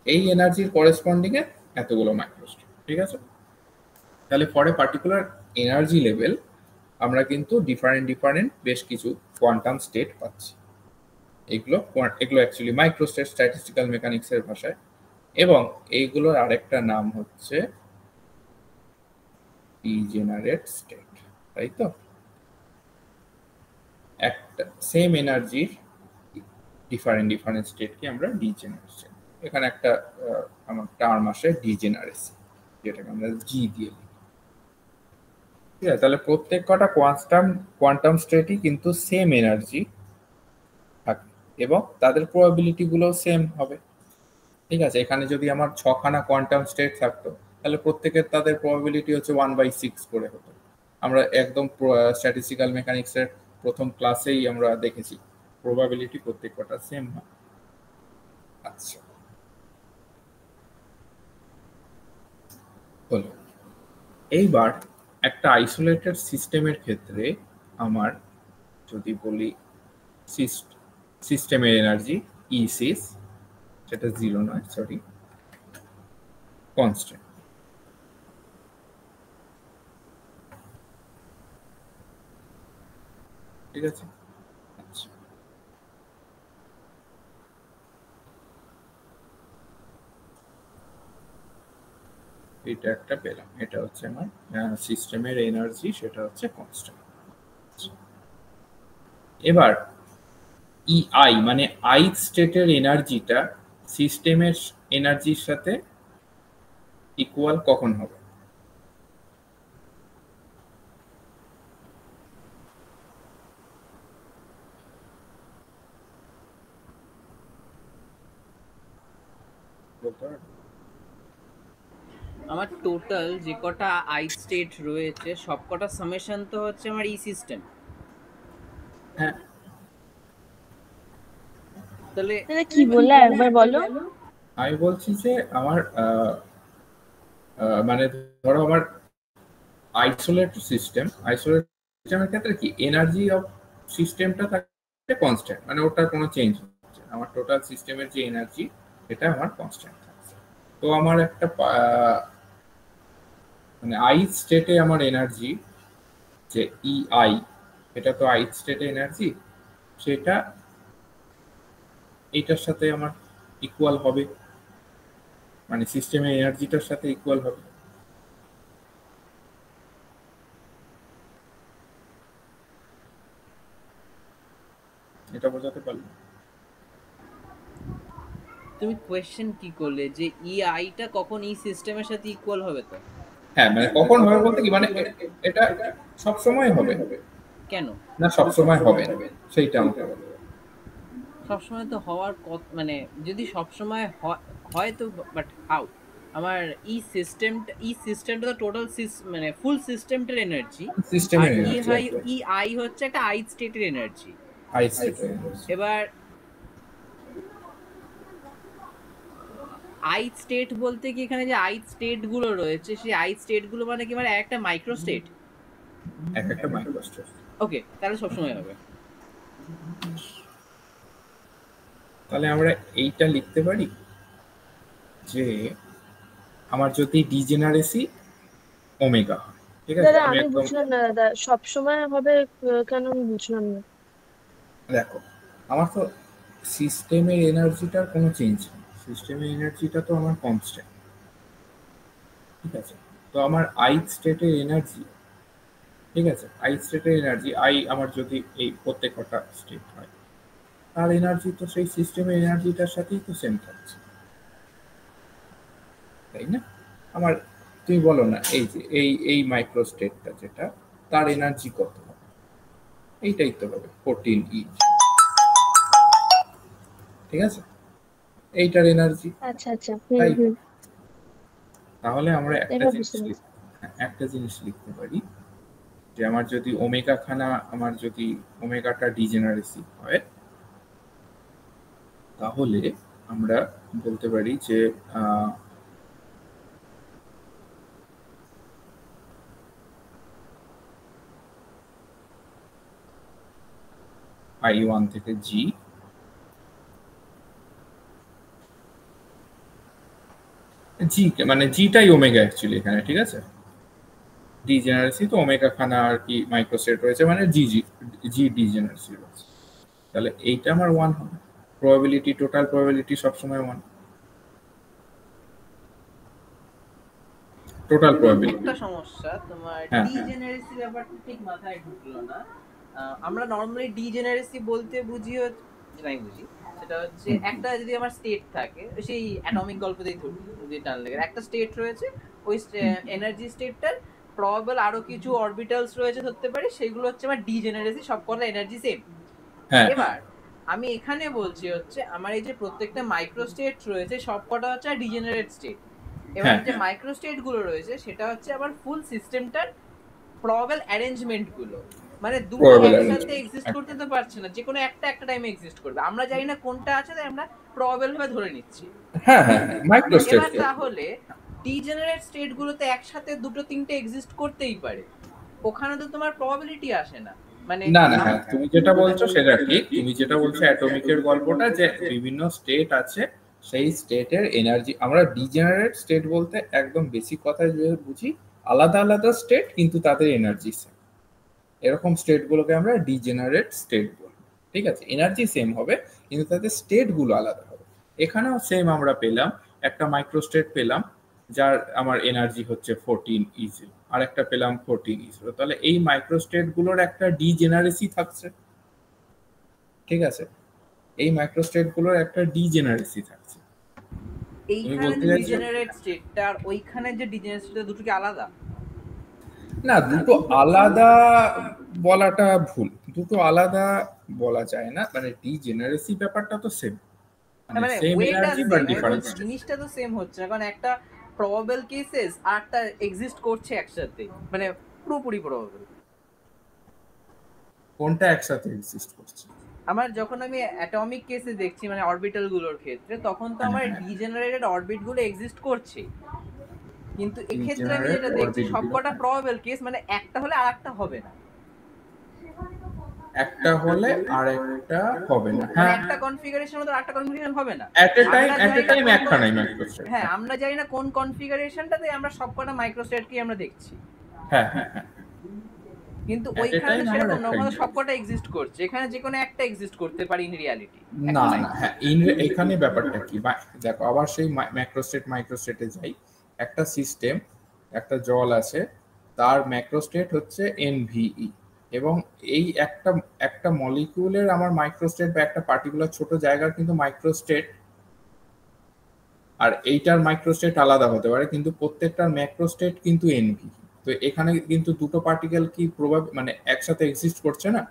এই এনার্জির করেসপন্ডিং এ এতগুলো মাইক্রোস্টেট। ঠিক আছে, তাহলে for a particular energy level আমরা কিন্তু ডিফারেন্ট বেশ কিছু কোয়ান্টাম স্টেট পাচ্ছি। এগুলো অ্যাকচুয়ালি মাইক্রোস্টেট স্ট্যাটিস্টিক্যাল মেকানিক্স এর ভাষায়, এবং এইগুলোর আরেকটা নাম হচ্ছে ডিজেনারেট স্টেট। তাই তো, একটা সেম এনার্জির ডিফারেন্ট স্টেটকে আমরা ডিজেনারেট স্টেট, এখানে একটা আমার টার্ম আসে ডিজেনারেসি, যেটাকে আমরা জি দিয়ে লিখি। ঠিক আছে, তাহলে প্রত্যেক কটা কোয়ান্টাম স্টেটই কিন্তু সেম এনার্জি থাকে এবং তাদের প্রবাবিলিটি গুলো সেম হবে। ঠিক আছে, এখানে যদি আমার 6খানা কোয়ান্টাম স্টেট থাকতো, তাহলে প্রত্যেকের তাদের প্রবাবিলিটি হচ্ছে 1/6 করে হতো। আমরা একদম স্ট্যাটিস্টিক্যাল মেকানিক্সের প্রথম ক্লাসেই আমরা দেখেছি প্রবাবিলিটি প্রত্যেক কটা সেম হয়। আচ্ছা, হলো। এইবার একটা আইসোলেটেড সিস্টেমের ক্ষেত্রে আমার যদি বলি সিস্টেমের এনার্জি ইসিস, সেটা জিরো নয়, সরি, কনস্ট্যান্ট। ঠিক আছে, আচ্ছা, এটা একটা পেলাম, এটা হচ্ছে আমার সিস্টেমের এনার্জি, সেটা হচ্ছে কনস্ট্যান্ট। এবার ইআই মানে আইথ স্টেটের এনার্জিটা সিস্টেমের এনার্জির সাথে ইকুয়াল কখন হবে? আমার টোটাল যে কটা আই স্টেট রয়েছে সব কটা সামেশন তো হচ্ছে আমার ই সিস্টেম। হ্যাঁ, তাহলে কি বললে একবার বলো। আমি বলছি যে আমার মানে ধরো আমার আইসোলেটেড সিস্টেমের ক্ষেত্রে কি এনার্জি অফ সিস্টেমটা থাকে কনস্ট্যান্ট, মানে ওটার কোনো চেঞ্জ হচ্ছে না। আমার টোটাল সিস্টেমের যে এনার্জি এটা আমার কনস্ট্যান্ট থাকছে। তো আমার একটা মানে আইথ স্টেটে আমার এনার্জি যে ইআই, এটা তো আইথ স্টেটে এনার্জি, সেটা এইটার সাথে আমার ইকুয়াল হবে, মানে সিস্টেমের এনার্জিটার সাথে ইকুয়াল হবে। এটা বোঝাতে পারলাম? তুমি কোয়েশ্চেন কি করলে যে টা কখন এই সিস্টেমের সাথে ইকুয়াল হবে? তো হ্যাঁ, মানে কখন হবে বলতে কি, মানে এটা সব সময় হবে কেন? না সব সময় হবে না, সেইটা আমাকে বলো। সবসময় তো হওয়ার মানে যদি সবসময় হয় তো, বাট হাউ? আমার সিস্টেমটা তো টোটাল মানে ফুল সিস্টেমটার এনার্জি, আর সিস্টেমের এনার্জি আই হচ্ছে একটা আই স্টেটের এনার্জি। আই স্টেটের এবার আই স্টেট বলতে কি, এখানে যে আই স্টেট গুলো রয়েছে, সেই আই স্টেট গুলো মানে কি, মানে একটা মাইক্রো স্টেট, একটা মাইক্রো স্টেট। ওকে, তাহলে সবসময় হবে। তাহলে আমরা এইটা লিখতে পারি যে আমার যদি ডিজেনারেসি ওমেগা হয়, ঠিক আছে? দাদা আমি আমি একদম বুঝলাম না দাদা, সব সময় হবে কেন আমি বুঝলাম না। দেখো, আমার তো সিস্টেমের এনার্জিটার কোনো চেঞ্জ নেই, সিস্টেমের এনার্জিটা তো আমার কনস্ট্যান্ট, ঠিক আছে? তো আমার আই স্টেটের এনার্জি, ঠিক আছে, আই স্টেটের এনার্জি, আই আমার যদি এই প্রত্যেকটা স্টেট হয়, তার এনার্জি তো সেই সিস্টেমের এনার্জিটার সাথেই তো সেম থাকছে, তাই না? আমার তুমি বলো না, এই যে এই মাইক্রো স্টেটটা যেটা, তার এনার্জি কত হবে? এইটাই তো হবে 14 ইঞ্চ, ঠিক আছে? এইটার এনার্জি, আচ্ছা আচ্ছা, তাই হুম। তাহলে আমরা এবার বুঝতে পারছি। একটা জিনিস লিখতে পারি যে আমার যদি ওমেগা খানা, আমার যদি ওমেগাটা ডিজেনারেসি হয়, তাহলে আমরা বলতে পারি যে I1 থেকে জি, জি মানে জিটাই ওমেগা অ্যাকচুয়ালি এখানে, ঠিক আছে? ডিজেনারেসি তো ওমেগা খানা আর কি মাইক্রোস্টেট রয়েছে, মানে জি জি জি ডিজেনারেসি রয়েছে, তাহলে এইটা আমার 1 হবে। প্রবাবিলিটি, টোটাল প্রবাবিলিটি সবসময় 1, টোটাল প্রবাবিলিটি। একটা সমস্যা, তোমার হ্যাঁ ডিজেনারেসি ব্যাপারটা ঠিক মাথায় ঢুকলো না। আমরা নরমালি ডিজেনারেসি বলতে বুঝি যেটা আমি বুঝি সেটা হচ্ছে, একটা যদি আমার স্টেট থাকে, সেই অ্যাটমিক গল্পতেই যদি টান লাগে, একটা স্টেট রয়েছে, ওই এনার্জি স্টেটটার প্রবাবল আরো কিছু অরবিটালস রয়েছে ধরতে পারি, সেগুলো হচ্ছে আমার ডিজেনারেসি, সবকটা এনার্জি সেম। হ্যাঁ এবার আমি এখানে বলছি হচ্ছে, আমার এই যে প্রত্যেকটা মাইক্রো স্টেট রয়েছে সবকটা হচ্ছে ডিজেনারেট স্টেট। এবার হ্যাঁ যে মাইক্রো স্টেট গুলো রয়েছে সেটা হচ্ছে আবার ফুল সিস্টেমটার প্রবাবল অ্যারেঞ্জমেন্ট গুলো, মানে দুটো প্রবাবল একসাথে অ্যারেঞ্জমেন্ট, এক্সিস্ট করতে তো পারছে না, যে কোনো একটা টাইমে এক্সিস্ট করবে, আমরা জানি না কোনটা আছে, তাই আমরা প্রবাবল ভাবে ধরে নিচ্ছি। হ্যাঁ হ্যাঁ মাইক্রো স্টেট। এবার তাহলে ডিজেনারেট স্টেট গুলোতে একসাথে দুটো তিনটে এক্সিস্ট করতেই পারে, ওখানে তো তোমার প্রবাবিলিটি আসে না, মানে না না, হ্যাঁ তুমি যেটা বলছো সেটা ঠিক, তুমি যেটা বলছো অ্যাটমিকের গল্পটা, যে বিভিন্ন স্টেট আছে, সেই স্টেটের এনার্জি, আমরা ডিজেনারেট স্টেট বলতে একদম বেসিক কথায় যে বুঝি, আলাদা আলাদা স্টেট কিন্তু তাদের এনার্জি সেম, এরকম স্টেট গুলোকে আমরা ডিজেনারেট স্টেট বলবো, ঠিক আছে? এনার্জি সেম হবে কিন্তু তাদের স্টেট গুলো আলাদা হবে। এখানেও সেম আমরা পেলাম, একটা মাইক্রো স্টেট পেলাম যার আমার এনার্জি হচ্ছে 14 ইজি, আর একটা পেলাম 14 ইজি, তাহলে এই মাইক্রো স্টেট গুলোর একটা ডিজেনারেসি থাকছে, ঠিক আছে? এই মাইক্রো স্টেট গুলোর একটা ডিজেনারেসি থাকছে। এইখানে যে ডিজেনারেট স্টেটটা আর ওইখানে যে ডিজেনারেট স্টেটটা, দুটো কি আলাদা? না, দুটো আলাদা বলাটা ভুল, দুটো আলাদা বলা যায় না, মানে ডিজেনারেসি ব্যাপারটা তো সেম, মানে সেম ওয়েটা এনার্জি বাট সেম, ডিফারেন্ট জিনিসটা তো সেম হচ্ছে না, কারণ একটা প্রবাবল কেসেস আর একটা এক্সিস্ট করছে একসাথে, মানে পুরোপুরি প্রবাবল। কোনটা একসাথে এক্সিস্ট করছে? আমার যখন আমি অ্যাটমিক কেসে দেখছি, মানে অরবিটাল গুলোর ক্ষেত্রে, তখন তো আমার ডিজেনারেটেড অরবিট গুলো এক্সিস্ট করছে, কিন্তু এক্ষেত্রে আমি যেটা দেখছি সবকটা প্রবাবল কেস, মানে একটা হলে আরেকটা হবে না, একটা হলে আরেকটা হবে না, মানে হ্যাঁ একটা কনফিগারেশন হলে আরেকটা কনফিগারেশন হবে না। এট এ টাইম একখানাই মাইক্রোস্টেট। হ্যাঁ, আমরা জানি না কোন কনফিগারেশনটাতে আমরা সবকটা মাইক্রোস্টেটকে আমরা দেখছি। হ্যাঁ হ্যাঁ হ্যাঁ, কিন্তু ওইখানে সেরকম না, ওখানে সবকটা এক্সিস্ট করছে, এখানে যে কোনো একটা এক্সিস্ট করতে পারি ইন রিয়ালিটি। না না, হ্যাঁ এখানে ব্যাপারটা কি, দেখো আবার সেই মাইক্রোস্টেটে যাই, একটা সিস্টেম, একটা জল আছে, তার ম্যাক্রোস্টেট হচ্ছে এনভিই, এবং এই একটা একটা মলিকিউলের আমার মাইক্রোস্টেট বা একটা পার্টিকুলার ছোট জায়গার কিন্তু মাইক্রোস্টেট আর এইটার মাইক্রোস্টেট আলাদা হতে পারে, কিন্তু প্রত্যেকটার ম্যাক্রোস্টেট কিন্তু এনভি। তো এখানে কিন্তু দুটো পার্টিকেল কি মানে একসাথে এক্সিস্ট করছে না,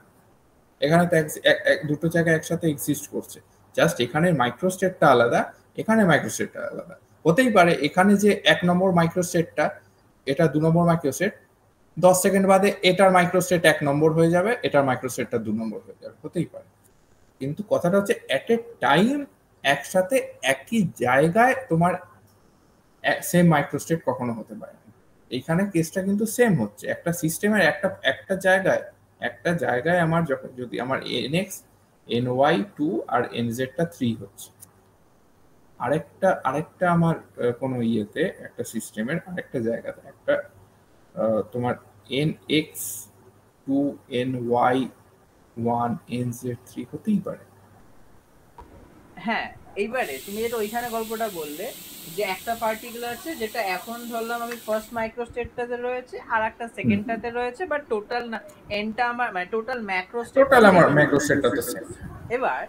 এখানে তো দুটো জায়গা একসাথে এক্সিস্ট করছে, জাস্ট এখানে মাইক্রোস্টেটটা আলাদা, এখানে মাইক্রোস্টেটটা আলাদা। হতেই পারে এখানে যে 1 নম্বর মাইক্রোস্টেটটা, এটা 2 নম্বর মাইক্রোস্টেট, 10 সেকেন্ড বাদে এটার মাইক্রোস্টেট 1 নম্বর হয়ে যাবে, এটার মাইক্রোস্টেটটা 2 নম্বর হয়ে যাবে, হতেই পারে। কিন্তু কথাটা হচ্ছে এট এ টাইম একসাথে একই জায়গায় তোমার সেম মাইক্রোস্টেট কখনো হতে পারে না। এইখানে কেসটা কিন্তু সেম হচ্ছে, একটা সিস্টেমের একটা জায়গায় আমার যখন যদি আমার nx ny2 আর nz-টা 3 হচ্ছে, আরেকটা আমার কোনো ইয়েতে একটা সিস্টেমের আরেকটা জায়গাতে একটা তোমার nx2 ny1 nz3 হতেই পারে। হ্যাঁ, এইবারে তুমি যেটা ওইখানে গল্পটা বললে যে একটা পার্টিকেল আছে যেটা এখন ধরলাম আমি ফার্স্ট মাইক্রোস্টেটটাতে রয়েছে আর একটা সেকেন্ডটাতে রয়েছে, বাট টোটাল না এনটা আমার মানে টোটাল আমার ম্যাক্রোস্টেটটা তো সেম। এবার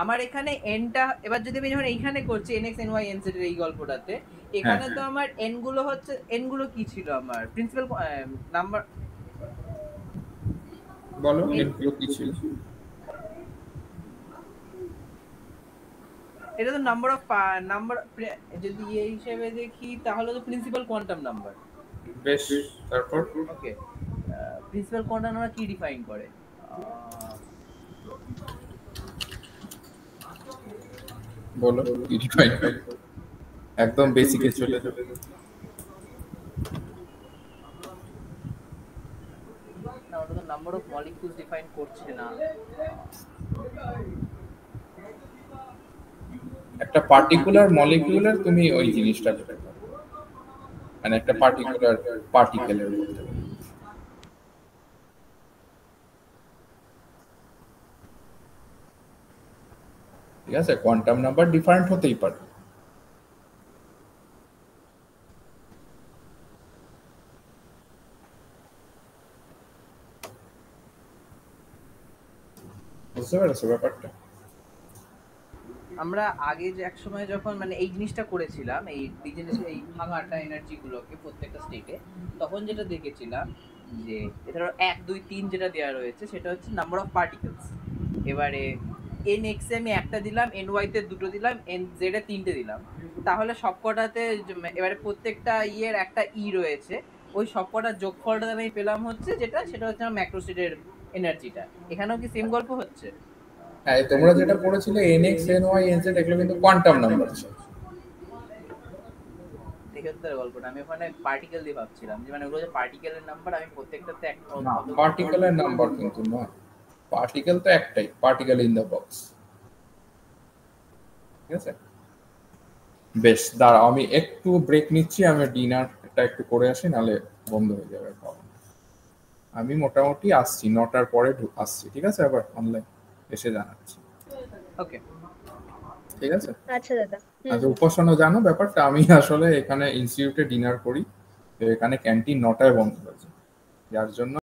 আমার এখানে এনটা, এবার যদি আমি যখন এইখানে করছি nx ny nz এর এই গল্পটাতে, এখানে তো আমার এন গুলো হচ্ছে, এন গুলো কি ছিল আমার প্রিন্সিপাল নাম্বার, বলো এন গুলো কি ছিল? এটা তো নাম্বার অফ নাম্বার, যদি এই হিসেবে দেখি তাহলে তো প্রিন্সিপাল কোয়ান্টাম নাম্বার। বেশ, তারপর ওকে, প্রিন্সিপাল কোয়ান্টাম নাম্বার কি ডিফাইন করে? বলো কি ডিফাইন করে, একদম বেসিকে চলে যাবে। না, ওটা তো নাম্বার অফ মলিকিউলস ডিফাইন করছে না। একটা পার্টিকুলার মলিকিউলের তুমি ওই জিনিসটা পেতে পারো, মানে একটা পার্টিকুলার পার্টিকেলের মধ্যে। ঠিক আছে, কোয়ান্টাম নাম্বার ডিফারেন্ট হতেই পারে। বুঝতে পেরেছো ব্যাপারটা? আমরা আগে যে এক সময় যখন মানে এই জিনিসটা করেছিলাম, এই এই ভাঙাটা এনার্জি গুলোকে প্রত্যেকটা স্টেটে, তখন যেটা দেখেছিলাম যে ধরো 1 2 3 যেটা দেওয়া রয়েছে সেটা হচ্ছে নাম্বার অফ পার্টিকেলস। এবারে nx এ আমি একটা দিলাম, ny তে দুটো দিলাম, nz এ তিনটে দিলাম, তাহলে সবকটাতে এবারে প্রত্যেকটা ইয়ের একটা ই রয়েছে, ওই সবকটার যোগফলটা আমি পেলাম হচ্ছে যেটা, সেটা হচ্ছে আমার ম্যাক্রোস্টেটের এনার্জিটা। এখানেও কি সেম গল্প হচ্ছে? হ্যাঁ, তোমরা যেটা পড়েছিলে nx ny nz এগুলো কিন্তু কোয়ান্টাম নাম্বার ছিল। সেক্ষেত্রে গল্পটা আমি ওখানে পার্টিকেল দিয়ে ভাবছিলাম যে মানে ওগুলো যে পার্টিকেলের নাম্বার, আমি প্রত্যেকটাতে একটা না, পার্টিকেলের নাম্বার কিন্তু নয়, পার্টিকেল তো একটাই, পার্টিকেল ইন দ্য বক্স। ঠিক আছে, বেশ, দাঁড়াও আমি একটু ব্রেক নিচ্ছি, আমি ডিনারটা একটু করে আসি, নাহলে বন্ধ হয়ে যাবে খাওয়া। আমি মোটামুটি আসছি 9টার পরে আসছি, ঠিক আছে, আবার অনলাইন এসে জানাচ্ছি। ওকে, ঠিক আছে। আচ্ছা দাদা। আচ্ছা, উপাসনা জানো ব্যাপারটা, আমি আসলে এখানে ইনস্টিটিউটে ডিনার করি, তো এখানে ক্যান্টিন 9টায় বন্ধ হয়েছে, যার জন্য